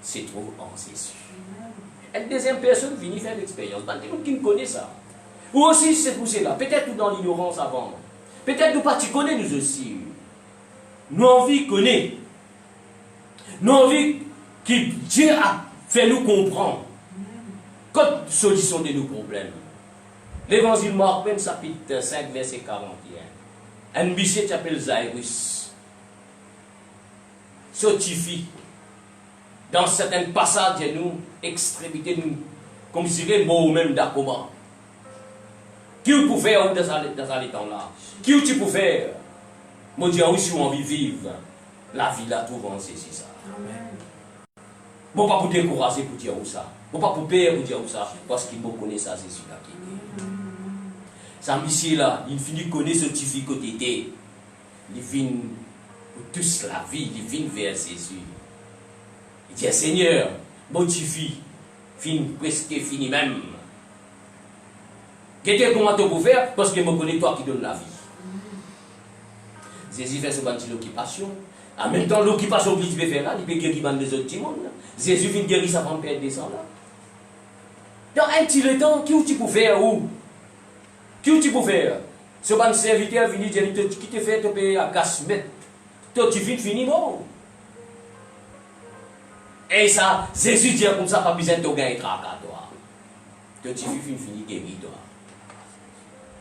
c'est trop en Jésus. Une deuxième personne vient faire l'expérience. Qui me connaît ça. Ou aussi, c'est pour cela. Peut-être dans l'ignorance avant. Peut-être nous pas, tu connais nous aussi. Nous envie connaît. Nous envie que Dieu a fait nous comprendre. Quelle solution de nos problèmes. L'évangile Marc, même chapitre 5, verset 41. Un monsieur qui s'appelle Zaïrus. Sotifie. Dans certains passages de nous, extrémités, nous, comme je dirais, moi même d'accord. Qui vous pouvez faire dans les temps là? Qui tu peux faire? Moi, je dis, oui, si on envie de vivre, la vie là, tout va c'est ça. Bon, pas pour décourager pour dire où ça. Bon, pas pour peur pour dire où ça. Parce qu'il me connaît ça, c'est celui-là qui est. Ça, monsieur là, il finit de connaître ce petit fille côté était. Il vient pour tous la vie, il vient vers Jésus. Il dit, Seigneur, mon petit fille, presque fini même. Qu'est-ce comment tu peux faire? Parce que je me connais toi qui donne la vie. Jésus fait ce bâti l'occupation. En même temps, l'occupation qu'il peut faire là, il peut guérir les autres mondes. Jésus vient guérir sa femme père descend là. Dans un petit temps, qui tu peux faire où? Qui tu peux faire? Ce bon serviteur vient dire qui te fait te payer à gasmet. Toi tu viens finir bon. Et ça, Jésus dit comme ça, pas besoin de gagner tracas toi. Toi tu viens finir guéri toi.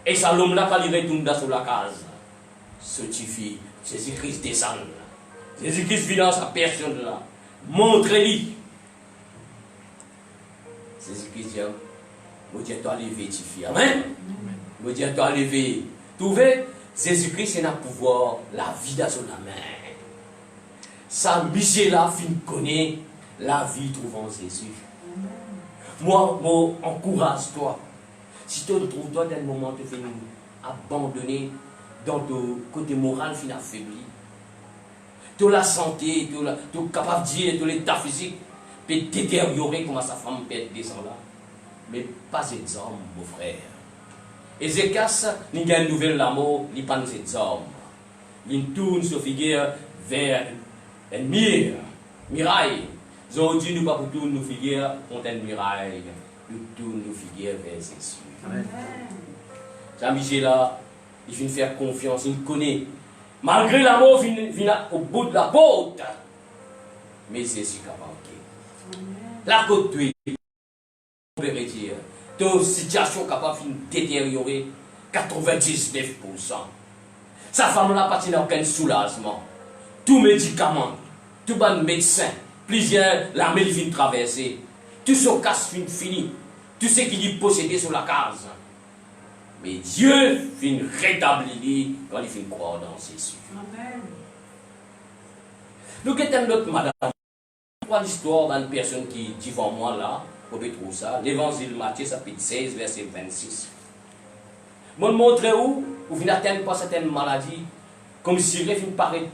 Et ça, l'homme là, quand il retourne sur la case, ce petit Jésus-Christ descend. Jésus-Christ vient dans sa personne là. Montre-lui. Jésus-Christ dit, moi dis toi lever, petit fille. Amen. Moi dis toi lever. Tu vois, Jésus-Christ il a pouvoir, la vie dans la main. Ça, Michel là, fin connaît la vie trouvant Jésus. Moi, encourage-toi. Si tu te trouves dans un moment de venir abandonné dans ton côté moral, fin affaibli. De la santé, de la capacité, de l'état physique peut détériorer comme sa femme peut descendre là. Mais pas exemple, mon frère. Ézéchias, il a une nouvelle l'amour, il pas nous hommes. Il tourne sa figure vers une miraille. Aujourd'hui, nous ne pouvons pas tourner nos figures contre une miraille. Nous tournons nos figures vers Jésus. Jean-Michel là, il vient faire confiance, il connaît Malgré la mort vient au bout de la porte. Mais Jésus est capable. La côte de on peut dire, ta situation capable de détériorer 99%. Sa femme n'a pas aucun soulagement. Tout médicament, tout bon médecin, plusieurs l'armée vient traverser. Tout ce casse fini. Tout ce qui est possédé sur la case. Mais Dieu vient rétablir quand il vient croire dans Jésus. Amen. Nous avons notre madame. L'histoire d'une personne qui dit devant moi là, vous pouvez trouver ça, l'évangile Matthieu, chapitre 16, verset 26. Je vous montre où vous venez atteindre pas certaines maladies, comme si vous venez paraître,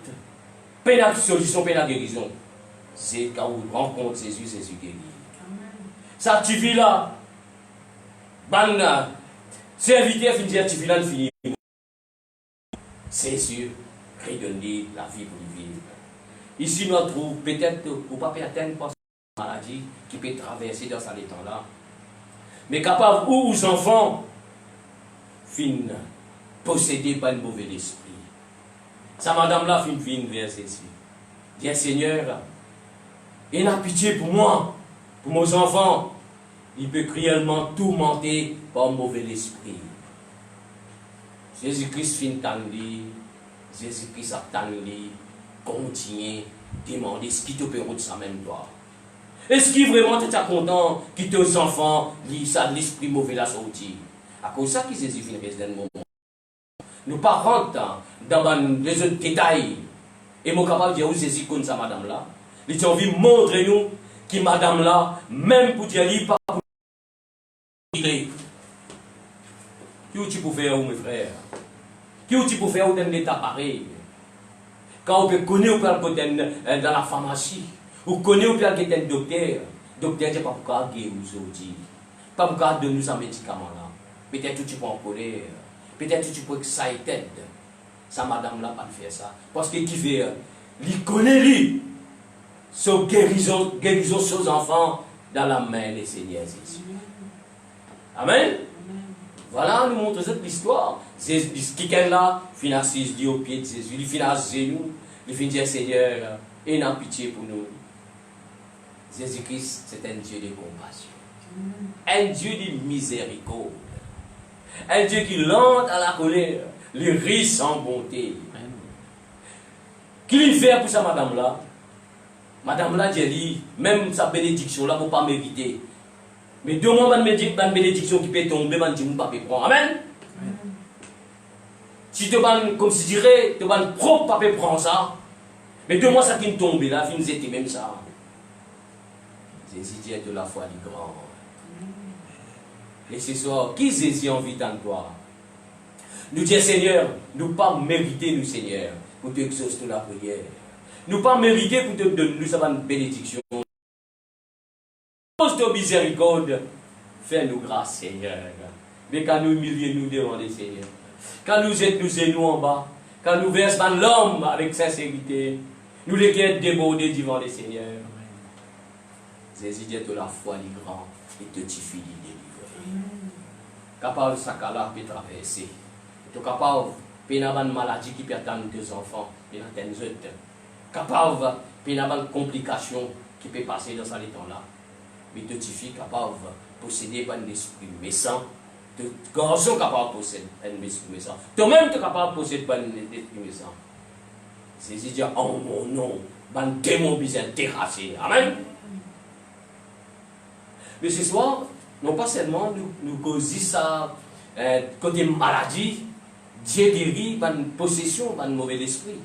peine à solution, peine à guérison. C'est quand vous rencontrez Jésus, Jésus guérit. Ça, tu vis là, serviteur finit dire, tu vis là, fini. Jésus redonne la vie pour vivre. Ici, nous trouvons peut-être, ou pas atteindre pas cette maladie qui peut traverser dans cet état-là. Mais capable, où aux enfants, fin possédés par un mauvais esprit. Sa madame-là, fin vers Jésus. Dis, Seigneur, il a pitié pour moi, pour mes enfants. Il peut cruellement tourmenter par un mauvais esprit. Jésus-Christ fin tandi, Jésus-Christ a tandi. Continuer à demander ce qui te peut de sa même toi. Est-ce qu'il vraiment tu es content que tes enfants lisent ça de l'esprit mauvais la sortie? À cause de ça que Jésus finit dans le moment. Nous pas rentrons dans les autres détails. Et mon capable de dire où Jésus comme ça madame là. Il a envie de montrer nous que madame là, même pour dire il pas pour dire. Qu'est-ce que tu peux faire mes frères? Qu'est-ce que tu peux faire dans l'état pareil? Quand on peut connaître dans la pharmacie, ou connaître ou peut être un docteur, docteur n'est pas pour guérir aujourd'hui, pas pour donner nous un médicament là. Peut-être que tu peux en colère, peut-être que tu peux excited. Ça, madame là, pas de faire ça. Parce que qui fait, il connaît lui, sa guérison sur enfants dans la main des Seigneurs Jésus. Amen. Voilà, nous montre cette histoire. Quelqu'un là, il finit assise au pied de Jésus, il finit à genoux, il finit dire Seigneur, aie pitié pour nous. Jésus-Christ, c'est un Dieu de compassion, un Dieu de miséricorde, un Dieu qui lente à la colère, le riche en bonté. Qu'il fait pour sa madame là? Madame là, j'ai dit, même sa bénédiction là, vous ne pas mériter. Mais deux mois, une bénédiction qui peut tomber, je ne peux pas prendre. Amen. Si tu vas, comme si je dirais, tu vas propre papa prendre ça. Mais deux mois, ça qui tombe là, fin c'était même ça. Jésus dit de la foi du grand. Et ce soir, qui Jésus envie dans toi? Nous disons Seigneur, nous pas mériter nous Seigneur, pour te exaucer la prière. Nous pas mériter pour te donner une bénédiction. Pose ta miséricorde, fais-nous grâce, Seigneur. Mais quand nous humilions, nous devant les Seigneur. Quand nous êtes nous en bas, quand nous versons l'homme avec sincérité, nous les guettes débordés devant les Seigneurs. Jésus dit de la foi du grand et de tifie délivrer. Capable de sakala peut traverser. Tu es capable de faire une maladie qui peut atteindre tes enfants, peut atteindre les autres. Capable de faire une complication qui peut passer dans ce temps-là. Mais tu es capable de posséder un esprit méchant. Tu es capable de posséder un esprit méchant. Toi-même, tu es capable de posséder un esprit méchant. Jésus dit en mon nom, un démon besoin terrasser. Amen. Mais ce soir, non pas seulement nous causons ça côté maladie, Dieu guérit, une possession, un mauvais esprit.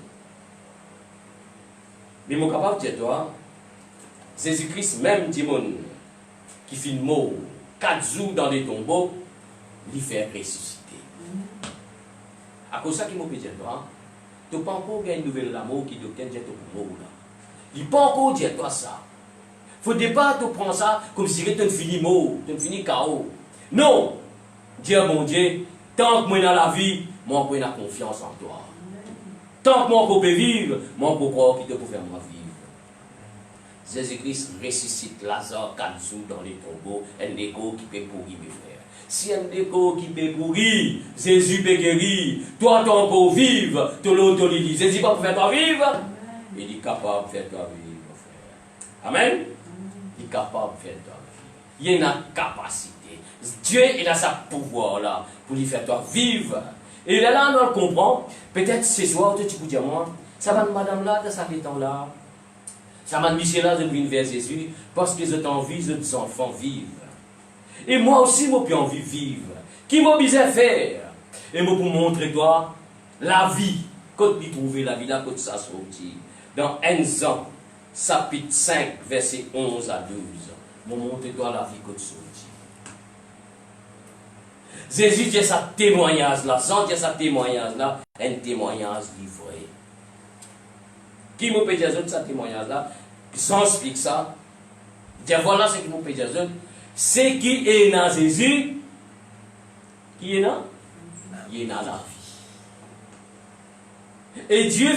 Mais mon capable de dire toi, Jésus-Christ, même démon qui fait mort 4 jours dans les tombeaux, il fait ressusciter. À cause de ça, qui m'a dit toi, tu n'as pas encore gagné une nouvelle amour qui doit être pour mort. Il n'a pas encore dit toi ça. Il ne faut pas te prendre ça comme si tu étais fini mort, tu fini chaos. Non! Dieu, mon Dieu, tant que moi dans la vie, moi je n'ai confiance en toi. Tant que moi je peux vivre, moi je crois qu'il te peut faire moi vivre. Jésus-Christ ressuscite Lazare 4 jours dans les tombeaux, un écho qui peut pourrir mes frères. Si un déco qui peut mourir, Jésus peut guérir, toi, ton encore vivre, tu l'autorise. Jésus pas pour faire toi vivre. Il est capable de faire toi vivre, mon frère. Amen. Il est capable de faire toi vivre. Il y a une capacité. Dieu il a sa pouvoir là pour lui faire toi vivre. Et là, on le comprend. Peut-être ce soir, tu peux dire moi, ça va madame là, de ça temps là. Ça m'a mis là de venir vers Jésus parce que je t'envie, je des enfants vivent. Et moi aussi, moi, j'ai envie de vivre. Qui m'a besoin de faire? Et moi, pour montrer toi la vie, quand tu trouves la vie là, quand ça sortit. Dans 1 Jean, chapitre 5, verset 11 à 12. Moi, montrer toi la vie quand sortit. Jésus dit sa témoignage là, sans dire sa témoignage là, un témoignage livré. Qui m'a peut dire sa témoignage là, sans expliquer ça, dire voilà ce qui m'a peut dire. C'est qui est dans Jésus, qui est dans? Il est dans la vie. Et Dieu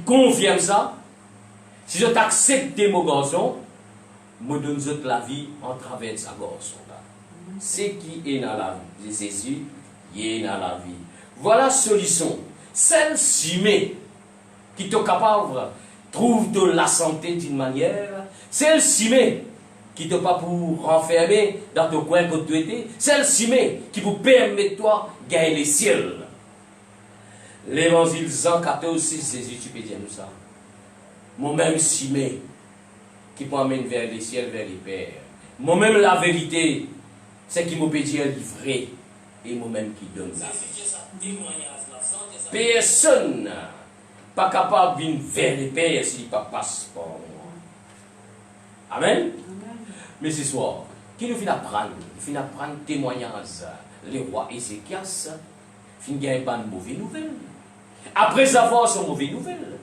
confirme ça. Si je t'accepte mon garçon, je donne la vie en travers de sa garçon. C'est qui est dans la vie. Jésus, il est dans la vie. Voilà la solution. Celle-ci qui est capable de trouver de la santé d'une manière, celle-ci qui ne pas pour renfermer dans ton coin que tu étais, celle-ci qui vous permet toi de gagner les ciels. L'évangile Jean 14, 6, Jésus, tu peux dire nous ça. Moi-même, Simé, qui m'amène vers les ciels, vers les pères. Moi-même, la vérité, c'est qui me peut dire livré, et moi-même qui donne la vie. Personne pas capable de venir vers les pères s'il ne passe par moi. Amen. Mais ce soir, qui nous fait apprendre? Il fait apprendre témoignage. Le roi Ézéchias fin gagne pas de mauvaises nouvelles. Après avoir son mauvaise nouvelle,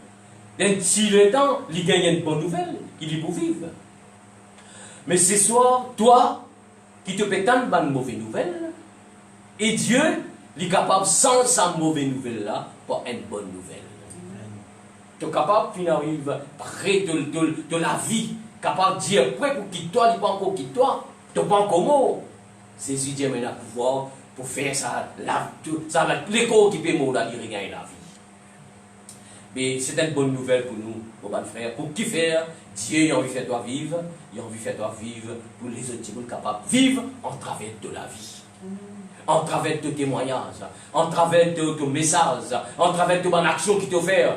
d'un petit temps, il gagne une bonne nouvelle, il est pour vivre. Mais ce soir, toi, qui te peut tant de bonnes mauvaises nouvelles, et Dieu, il est capable sans sa mauvaise nouvelle là, pour une bonne nouvelle. Tu es capable, tu arrives près de la vie, capable de dire, près pour quitter toi, il n'est pas encore quitte toi, tu n'es pas encore mort. Jésus dit, mais il a pouvoir pour faire ça, l'écho qui peut mourir, il regagne la vie. Mais c'est une bonne nouvelle pour nous, pour nos frères. Pour qui faire? Dieu a envie de faire toi vivre, il a envie de faire toi vivre pour les autres qui sont capables de vivre en travers de la vie. En travers de témoignages, en travers de ton message, en travers de ton action qui te fait.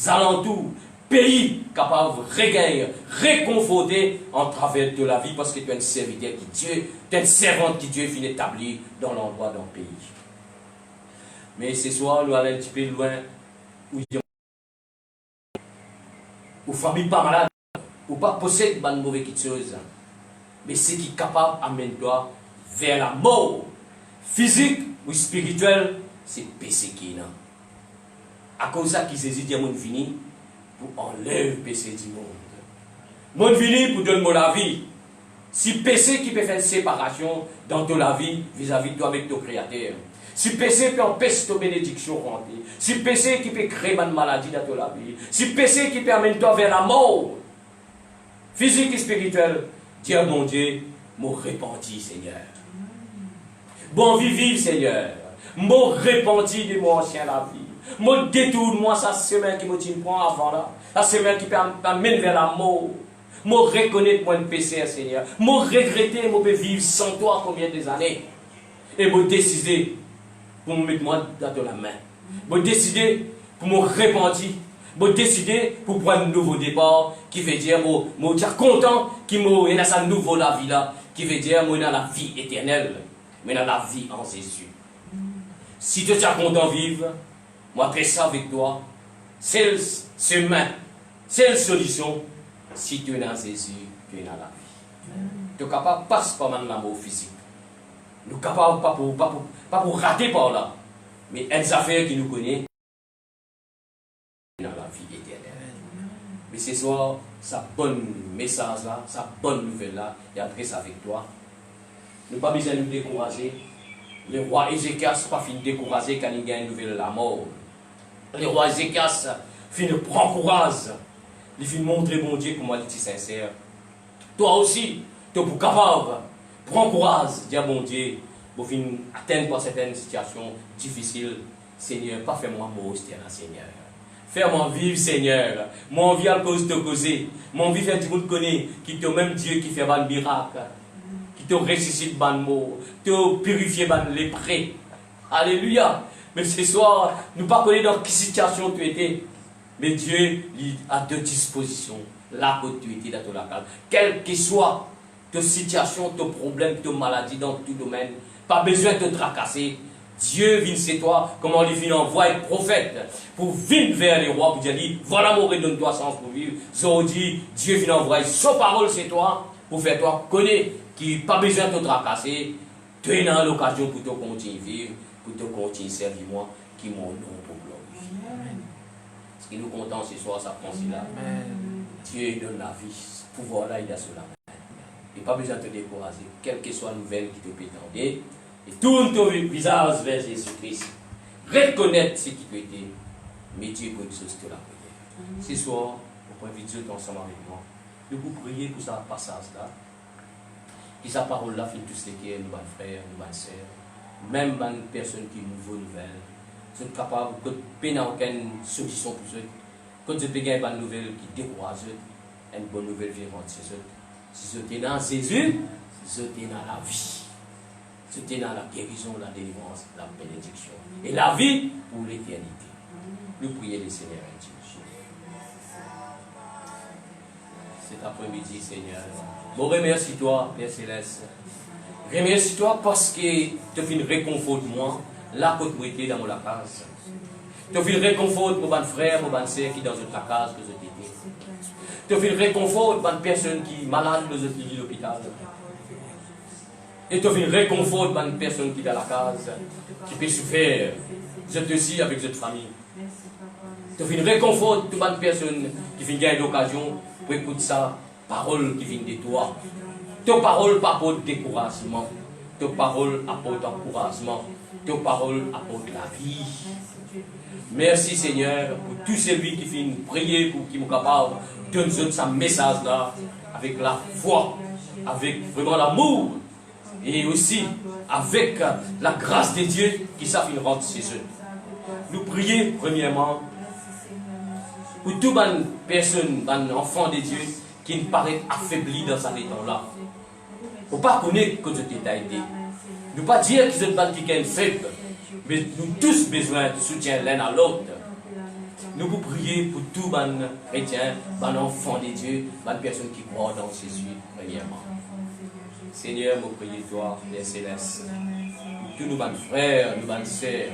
Alentours, pays capable de regagner, réconforter en travers de la vie parce que tu es un serviteur qui Dieu, tu es une servante qui Dieu finit d'établir dans l'endroit d'un pays. Mais ce soir, nous allons un petit peu loin où il y a ou famille pas malade, ou pas possède de mauvaise chose. Mais ce qui est capable d'amener toi vers la mort, physique ou spirituelle, c'est péché qui est là. À cause de ça, Jésus dit à mon vini pour enlever le péché du monde. Mon vini pour donner la vie. Si péché qui peut faire une séparation dans ta vie vis-à-vis de toi avec ton Créateur. Si péché peut empêcher ta bénédiction rentrer. Si péché qui peut créer une maladie dans ta vie. Si péché qui peut amener toi vers la mort. Physique et spirituelle. Dieu, mon Dieu, me répandit, Seigneur. Bon vivre, Seigneur. Me répandit de mon ancien la vie. Me détourne-moi sa semaine qui me prend avant là. La semaine qui m'amène vers la mort. Me reconnaître moi un péché, Seigneur. Me regretter, me vivre sans toi combien des années. Et me décider pour me mettre moi dans ta main. Me décider pour me repentir. Me décider pour prendre un nouveau départ. Qui veut dire, me dire content qu'il me y a sa nouvelle la vie là. Qui veut dire, moi dans la vie éternelle. Mais dans la vie en Jésus. Si tu es content de vivre, moi fais ça avec toi. C'est le chemin, c'est la solution. Si tu es dans Jésus, tu es dans la vie. Tu es capable de passer par l'amour physique. Nous sommes capables pas pour rater par là. Mais une affaire qui nous connaît dans la vie éternelle. Mais ce soir, sa bonne message là, sa bonne nouvelle là, et après ça avec toi. Nous n'avons pas besoin de nous décourager. Le roi Ézéchias n'a pas fini de décourager quand il gagne une nouvelle la mort. Le roi Ézéchias finit de prendre courage. Il finit de montrer mon Dieu comment il est sincère. Toi aussi, tu es capable. Prends courage. Dis à mon Dieu, pour venir atteindre par certaines situations difficiles. Seigneur, pas fais-moi mort, Seigneur. Fais-moi vivre, Seigneur. Mon vie à cause de causer. Mon vie fait du monde connaît qui est même Dieu qui fait un miracle. Qui te ressuscite ban mot. Te purifie ban lépré. Alléluia. Mais ce soir, nous ne pas connaître dans quelle situation tu étais. Mais Dieu il a deux dispositions. Là où tu étais dans ton local. Quelle que soit ta situation, ton problème, ta maladie dans tout domaine. Pas besoin de te tracasser. Dieu vient chez toi, comment il vient envoyer prophète pour venir vers les rois pour dire voilà mon redonne-toi sens pour vivre. Aujourd'hui, Dieu vient envoyer sa parole chez toi pour faire toi connaître qu'il pas besoin de te tracasser. Tu es dans l'occasion pour te continuer vivre, pour te continuer servir moi, qui mon nom pour glorifier. Ce qui nous contente ce soir, ça prend là. Dieu donne la vie, pouvoir là, il a cela. Il n'y a pas besoin de te décourager, quelle que soit la nouvelle qui te peut tendre. Et tourne ton visage vers Jésus-Christ. Reconnaître ce qui tu étais. Mais Dieu peut exaucer la prière. Ce soir, on peut inviter Dieu ensemble avec moi. Nous pouvons prier pour ce passage-là. Et sa parole-là fait tout ce qui est nous, frères, nous, sœurs. Même les personnes qui nous veulent nouvelles. Nous sommes capables de peine aucune solution pour eux. Quand vous avez une nouvelle qui décourage eux, une bonne nouvelle vivante chez eux. Si vous êtes dans Jésus, vous êtes dans la vie. C'était dans la guérison, la délivrance, la bénédiction. Et la vie pour l'éternité. Nous prions le Seigneur intime. Cet après-midi, Seigneur. Bon, remercie-toi, Père Céleste. Remercie-toi parce que tu fais une réconfort de moi, là que tu étais dans mon case. Tu fais une réconfort pour mon frère, pour mon soeur qui est dans une case que je t'étais. Tu fais une réconfort pour une personne qui est malade, que je t'ai à l'hôpital. Et tu fais une réconfort pour une personne qui est dans la case, qui peut souffrir. Je te suis avec cette famille. Tu fais une réconfort pour une personne qui vient gagner l'occasion pour écouter sa parole qui vient de toi. Ta parole apporte découragement. Ta parole apporte encouragement. Ta parole apporte la vie. Merci Seigneur pour tous celui qui vient prier pour qu'il soit capable de nous donner ce message là avec la foi, avec vraiment l'amour. Et aussi avec la grâce de Dieu qui savent rendre chez eux. Nous prions premièrement pour toute bonne personne, un enfant de Dieu qui nous paraît affaibli dans sa temps-là. Il ne faut pas connaître que Dieu t'a aidé. Nous ne pas dire que c'est une qui est faible, mais nous tous besoin de soutien l'un à l'autre. Nous vous prions pour tout bon chrétien, bon enfant de Dieu, bonne personne qui croit dans Jésus premièrement. Seigneur, nous prions toi, Père Céleste, tous nos bons frères, nos bonnes sœurs,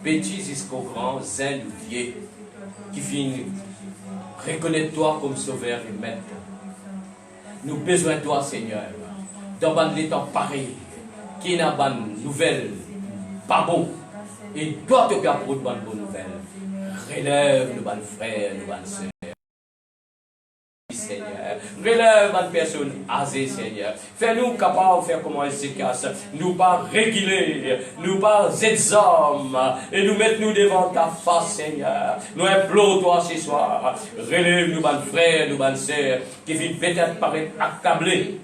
petits jusqu'aux grands, zèles ou vieux, qui viennent reconnaître toi comme sauveur et maître. Nous avons besoin de toi, Seigneur, dans un temps pareil, qui n'a pas de nouvelles, pas bon, et toi, tu as pour de bonnes nouvelles. Relève nos bons frères, nos bonnes sœurs. Seigneur, relève ma personne âgée, Seigneur. Fais-nous capables de faire comment elle s'efficace. Nous pas réguler, nous pas être hommes, et nous mettre nous devant ta face, Seigneur. Nous implorons toi ce soir. Relève nous, bonnes frères, nous, bonnes sœurs, qui viennent peut-être paraître accablés.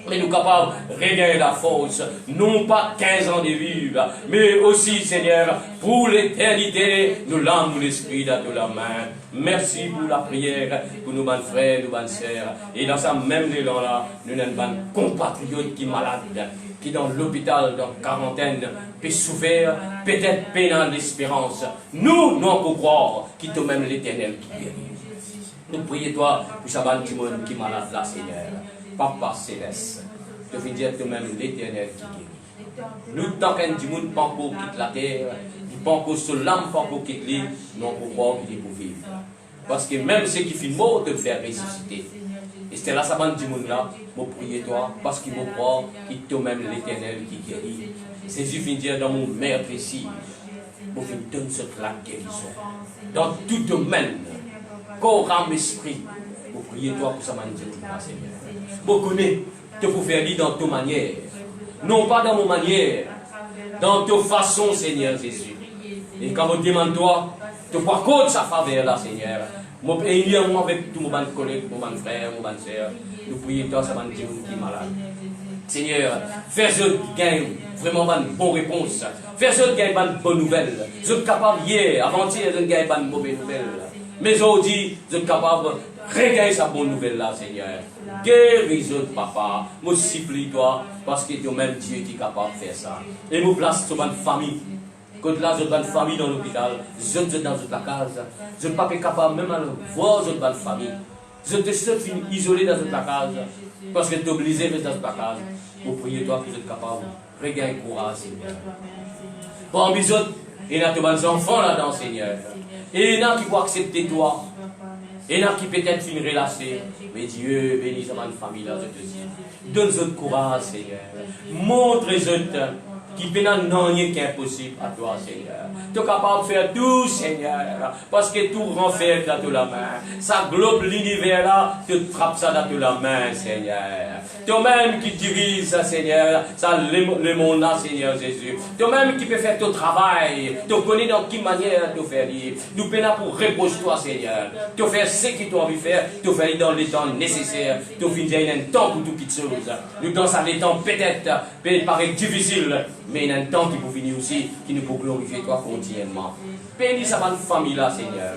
Mais nous capables de regagner la force, non pas 15 ans de vivre, mais aussi, Seigneur, pour l'éternité, nous l'âme, nous l'esprit dans la main. Merci pour la prière, pour nos bonnes frères, nos bonnes sœurs. Et dans ce même élan-là, nous avons un compatriote qui est malade, qui est dans l'hôpital, dans quarantaine, peut souffrir, peut-être peine l'espérance. Nous pouvons croire qu'il est même l'éternel qui guérit. Nous prions toi pour ce bon monde qui est malade là, Seigneur. Papa Céleste, je veux dire toi-même l'éternel qui guérit. Nous, tant qu'un du monde, pas encore quitte la terre, pas encore sur l'âme, pas encore quitte l'île, non pour croire qu'il est pour vivre. Parce que même ceux qui filment mort te faire ressusciter. Et c'est là, ça bande du monde là, je prie toi, parce qu'il me croit qu'il est toi-même l'éternel qui guérit. Jésus vient dire dans mon mère précis, pour qu'il donne cette la guérison. Dans tout domaine, corps, âme, esprit, je prie toi pour ça, Seigneur. Vous connaissez, te pour faire dire dans ta manière. Non pas dans mon manière, dans ta façon, Seigneur Jésus. Et quand on demande toi, te voir contre sa faveur là, Seigneur, Mon pays, moi, avec tous mes collègues, mes frères, mes sœurs, nous prions toi, ça va nous dire qui est malade. Seigneur, fais eux gagnent vraiment une bonne réponse. Fais eux gagnent une bonne nouvelle. Vous êtes capable hier, avant-hier, de gagner une mauvaise nouvelle. Mais aujourd'hui, vous êtes capable de regagner sa bonne nouvelle là, Seigneur. Guéris-eux, papa. Moi, supplie toi, parce que toi-même, Dieu qui est capable de faire ça. Et nous place sur une famille. Quand là, vous êtes une famille dans l'hôpital, vous êtes dans la case. Vous n'êtes pas capable même de voir votre famille. Vous êtes isolés dans votre case. Parce que tu es obligé de rester dans ta case. Vous priez toi que vous êtes capable de regagner courage, Seigneur. Bon, les autres, il y a des enfants là-dedans, Seigneur. Et il y en a qui vont accepter toi. Et il y en a qui peut-être finissent relâchés. Mais Dieu bénisse ma famille là, je te dis. Donne-nous courage, Seigneur. Montre-nous qui peut n'en rien qu'impossible à toi, Seigneur. Tu es capable de faire tout, Seigneur, parce que tout renferme dans la main. Ça globe l'univers là, tu frappes ça dans la main, Seigneur. Toi-même qui dirige ça, Seigneur, ça le monde là, Seigneur Jésus. Toi-même qui peut faire ton travail, tu connais dans quelle manière tu faire. Nous peinons pour reposer toi, Seigneur. Tu fais ce que tu as envie de faire, tu fais dans les temps nécessaires. Tu finis un temps pour toutes choses. Nous dans ça, les temps peut-être paraît difficile. Mais il y a un temps qui peut venir aussi, qui nous peut glorifier toi continuellement. Bénis sa bonne famille là, Seigneur.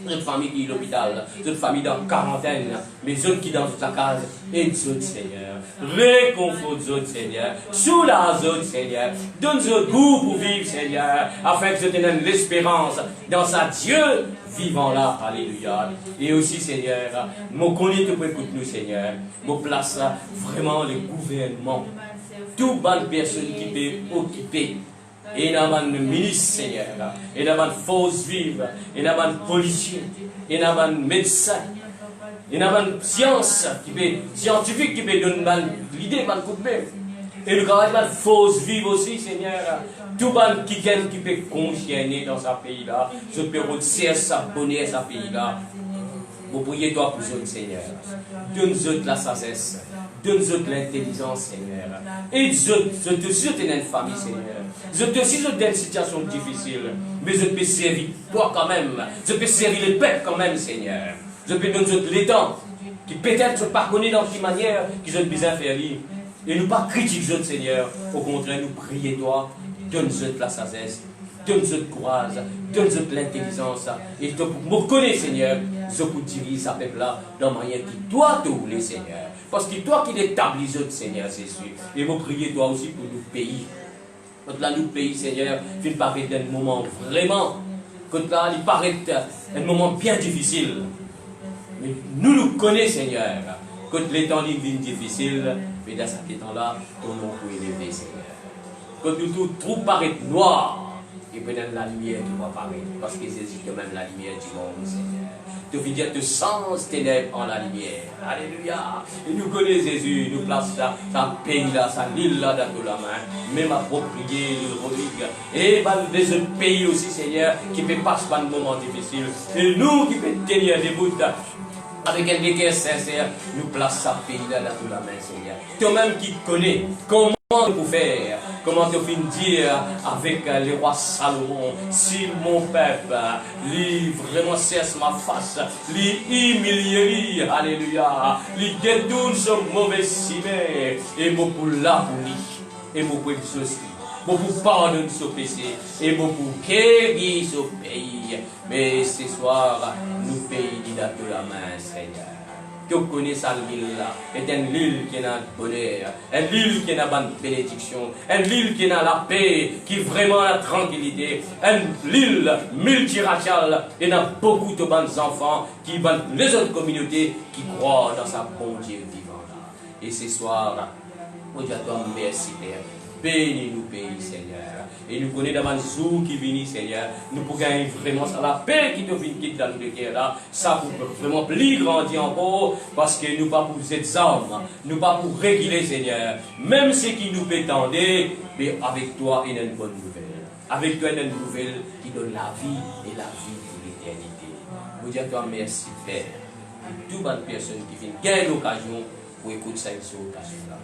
Notre famille qui est à l'hôpital, notre famille dans la quarantaine, mais ceux qui dans toute la case, et autres, Seigneur. Réconforte autres, Seigneur. Soulage autres, Seigneur. Donne-nous goût pour vivre, Seigneur, afin que je te donne l'espérance dans sa Dieu vivant là. Alléluia. Et aussi, Seigneur, mon connaît pour écouter nous, Seigneur. Mon place là, vraiment le gouvernement. Toute bonne personne qui peut occuper. Et il y a un ministre, Seigneur. Il y a une force vive. Il y a un policier. Il y a un médecin. Il y a une science scientifique qui peut donner l'idée, un coup de main. Et nous avons une force vive aussi, Seigneur. Tout le monde qui peut confier dans ce pays-là. Je peux retirer sa bonheur à ce pays-là. Vous priez toi pour nous, Seigneur. Donne-nous la sagesse. Donne-nous l'intelligence, Seigneur. Et je te suis dans une famille, Seigneur. Je te suis dans une situation difficile. Mais je peux servir toi quand même. Je peux servir les peuples quand même, Seigneur. Je peux donner les temps qui peut-être ne pas connaissent dans quelle manière qu'ils ont besoin de faire. Et nous pas critiquer, Seigneur. Au contraire, nous prions toi. Donne-nous la sagesse. Donne-nous le courage, donne-nous l'intelligence. Et je me reconnais, Seigneur, je peux diriger ce peuple-là dans la manière qui toi te voulais, Seigneur. Parce que toi qui l'établis, Seigneur Jésus. Et je prie toi aussi pour nos pays. Quand là, nos pays, Seigneur, il paraît un moment vraiment, quand là, il paraît un moment bien difficile. Mais nous connaissons, Seigneur. Quand les temps deviennent difficiles, mais dans cet temps-là, ton nom peut élever, Seigneur. Quand tout paraît noir, et peut-être la lumière qui va apparaître, parce que Jésus est même la lumière du monde, Seigneur. Tu veux dire, tu sens ténèbres en la lumière. Alléluia. Et nous connaissons Jésus, nous place ça, sa pays là, sa île là dans la main, même approprié, le relique. Et les autres pays aussi, Seigneur, qui ne peuvent passer par un moment difficile. Et nous qui pouvons tenir debout avec un cœur sincère, nous place sa pays là dans la main, Seigneur. Toi-même qui connais comment pour faire, comment te fin dire avec le roi Salomon, si mon peuple, lui vraiment cesse ma face, lui humilierie, alléluia, lui détourne son mauvais cimé, et mon pour là pour lui, et mon pour exaucer, mon pour pardonner son péché, et mon pour guérir son pays. Mais ce soir, nous pays de la main, Seigneur. Que vous connaissez cette île-là, est une île qui a le bonheur, une île qui a la bénédiction, une île qui a la paix, qui a vraiment la tranquillité, une île multiraciale, et il y a beaucoup de bons enfants qui vont les autres communautés qui croient dans sa bon Dieu vivant là. Et ce soir, on dit à toi merci Père. Bénis-nous, pays, Seigneur. Et nous connaissons d'avant le jour qui vient, Seigneur. Nous pouvons gagner vraiment ça, la paix qui te vient quitte dans nos cœurs là. Ça pour vraiment plus grandir encore. Parce que nous pas pour cette arme. Nous pas pour réguler, Seigneur. Même ce qui nous peut tendre, mais avec toi, il y a une bonne nouvelle. Avec toi, il y a une nouvelle qui donne la vie et la vie pour l'éternité. Nous disons à toi merci, Père. Toute bonne personne qui vient gagner l'occasion pour écouter cette occasion-là.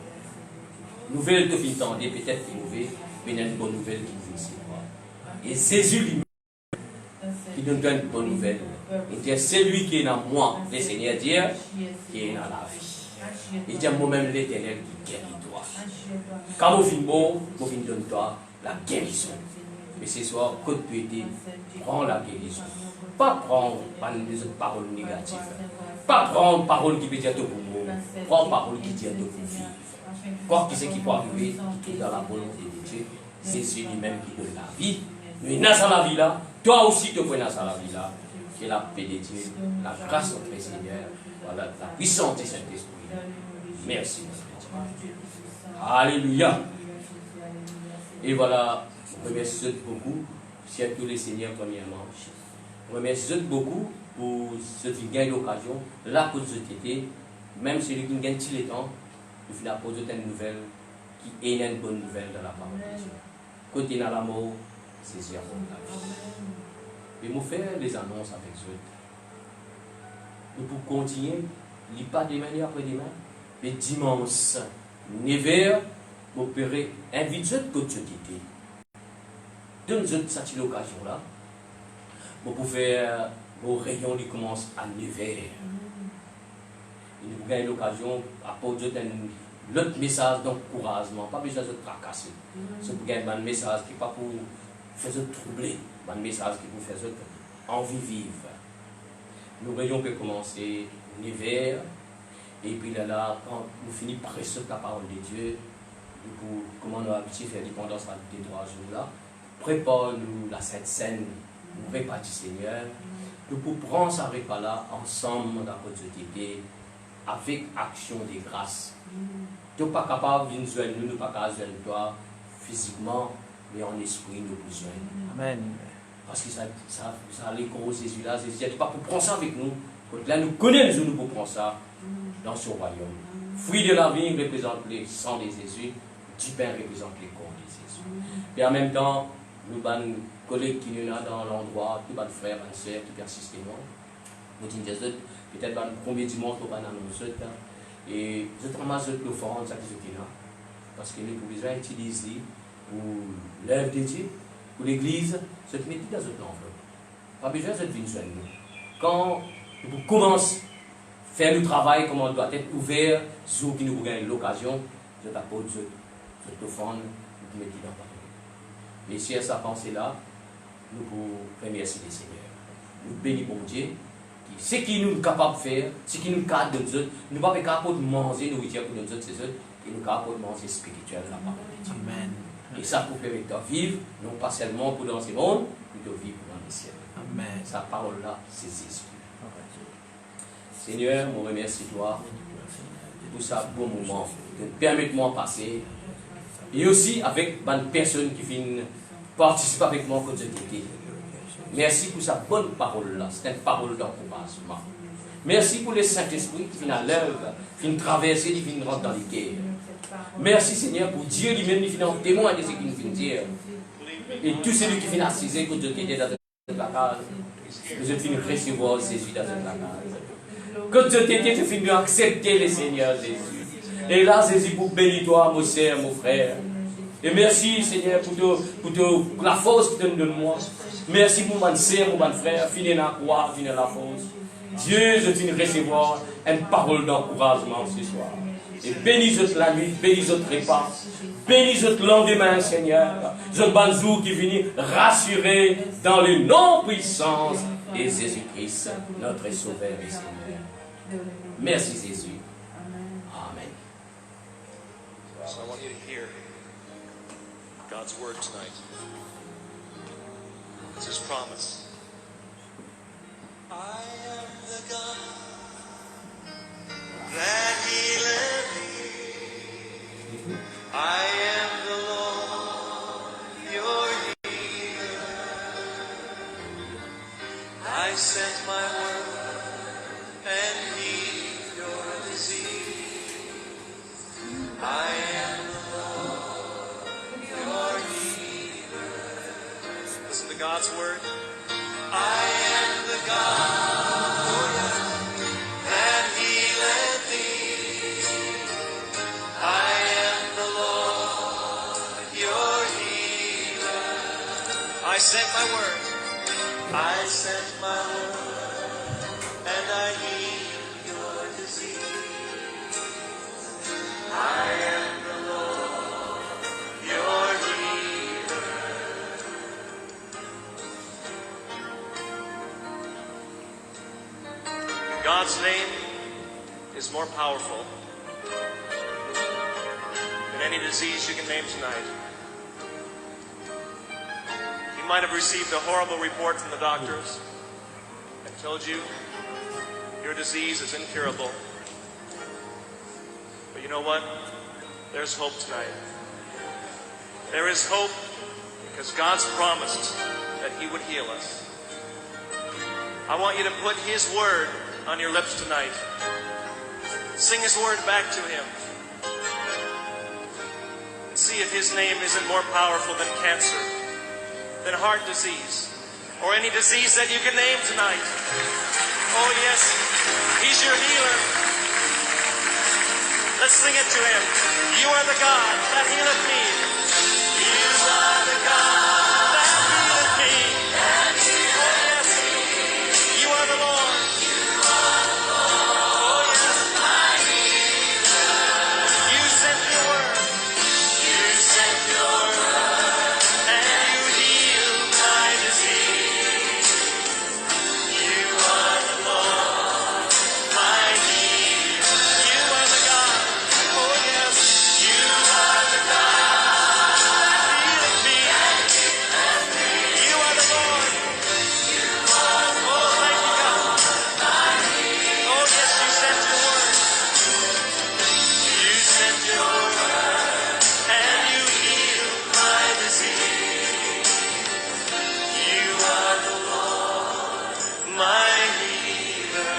Nouvelle de fin tendue, peut-être qui est mauvaise, mais il y a une bonne nouvelle qui vient ici. Et Jésus lui-même, qui nous donne une bonne nouvelle. Il dit, c'est lui qui est dans moi, le Seigneur dit, qui est dans la vie. Il dit, moi-même l'Éternel qui guérit toi. Quand vous venez mort, vous venez donner toi la guérison. Mais ce soir, quand tu étais, prends la guérison. Pas prendre des paroles négatives. Pas prendre parole qui peut dire de vous. Prends parole qui dit de vous vivre. Quoi que ce qui peut arriver, tout est dans la volonté de Dieu. C'est celui-même qui donne la vie. Mais dans la vie là, toi aussi tu peux dans la vie là. Que la paix de Dieu, la grâce de notre Seigneur, voilà, la puissance du Saint-Esprit. Merci. Alléluia. Et voilà, je remercie beaucoup, surtout les Seigneurs premièrement. Je remercie beaucoup pour ce qui gagne l'occasion, là pour ce été, même celui qui gagne tout le temps, de finir à poser une nouvelle qui est une bonne nouvelle dans la parole de Dieu. Côté dans la mort, c'est zéro la vie. Et nous faire les annonces avec eux. Nous pouvons continuer, il pas de manière après demain, mais dimanche, 9h, vous pourrez inviter eux côté société. Donne-nous cette occasion-là. Vous pouvez faire vos réunions qui commencent à 9h. Et vous avez l'occasion à poser l'autre message d'encouragement, pas besoin de tracasser. C'est pour gagner un message qui n'est pas pour faire troubler, un message qui vous fait envie de vivre. Nous réunions peut commencer 9h, et puis là, quand nous finissons presque la parole de Dieu, nous, comment nous avons habitué à faire dépendance à des 3 jours là, prépare-nous la Sainte Seine, nous repas du Seigneur, nous pouvons prendre ce repas là ensemble dans notre société, avec action de grâce. Nous ne sommes pas capables de nous joindre, nous ne sommes pas capables de nous joindre physiquement, mais en esprit nous besoin. Amen. Parce que ça les gros Jésus là, Jésus dit pas pour prendre ça avec nous. Là nous connaissons nous pour prendre ça dans son royaume. Fruit de la vie représente le sang de Jésus, du pain représente le corps de Jésus. Et en même temps, nous avons collègues qui nous dans l'endroit, tous nos frères et sœurs qui persistent nous disons peut-être le premier dimanche nous allons annoncer et je ramasse l'offrande ça qui là parce que nous pouvons besoin utiliser pour l'œuvre de Dieu, pour l'église, ce qui met tout dans notre enveloppe. Pas besoin de venir sur nous. Quand nous commençons à faire le travail, comment on doit être ouvert, jour qui nous gagne l'occasion, je t'apporte cette offrande, nous mettons dans la parole. Mais si à sa pensée là, nous pouvons remercier le Seigneur. Nous bénissons Dieu. Ce qui nous est capable de faire, ce qui nous est capable de nous autres, nous ne sommes pas capables de manger nourriture pour nous autres, c'est ça, et nous sommes capables de manger spirituel de la parole de Dieu. Amen. Et ça pour permettre de vivre, non pas seulement pour dans ce monde, mais de vivre dans le ciel. Amen. Sa parole-là, c'est Jésus. Seigneur, je remercie toi pour ce bon moment, de permettre-moi de passer, et aussi avec les personnes qui viennent participer avec moi au côté. Merci pour sa bonne parole-là. C'est une parole d'encouragement. Merci pour le Saint-Esprit qui vient à l'œuvre, qui vient traverser, qui vient rentrer dans les guerres. Merci Seigneur pour Dieu lui-même qui vient témoin de ce qu'il nous vient dire. Et tous ceux qui viennent assiser que Dieu qui est dans la case, nous viennent recevoir Jésus dans la case. Que Dieu t'aide, tu finis d'accepter le Seigneur Jésus. Et là, Jésus, pour bénir toi, mon sœur, mon frère. Et merci Seigneur pour la force que tu donnes de moi. Merci pour mon sœur, pour mon frère, finir la croix, finir la force. Dieu, je viens recevoir une parole d'encouragement ce soir. Et bénis la nuit, bénis votre repas, bénis le lendemain, Seigneur. Je bon jour qui vient rassurer dans le nom puissance de Jésus-Christ, notre Sauveur et Seigneur. Merci Jésus. Amen. So I want you to hear God's word tonight. It's His promise. I am the God that healeth thee. I am the Lord, your healer. I sent my word and healed your disease. I am the Lord, your healer. Listen to God's word. I am the God, oh yes. God's name is more powerful than any disease you can name tonight. You might have received a horrible report from the doctors and told you your disease is incurable. But you know what? There's hope tonight. There is hope because God's promised that He would heal us. I want you to put His word on your lips tonight. Sing His word back to Him. And see if His name isn't more powerful than cancer, than heart disease, or any disease that you can name tonight. Oh yes, He's your healer. Let's sing it to Him. You are the God that healeth me. You are the God that healeth me. Oh yes, You are the Lord. Oh yes, You sent your word. You sent your word, and You healed my disease. You are the Lord, my healer. You are the God. Oh yes, You are the God that healeth me. You are the Lord. Oh, thank You, God. Oh yes, You sent your word. You sent your word, and You healed my disease. You are the Lord, my healer.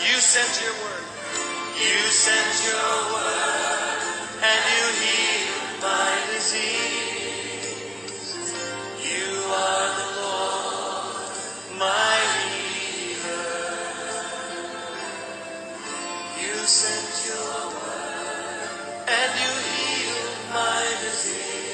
You sent your word. You sent your word, and You healed my disease. You are the Lord, my healer. You sent your word, and You healed my disease.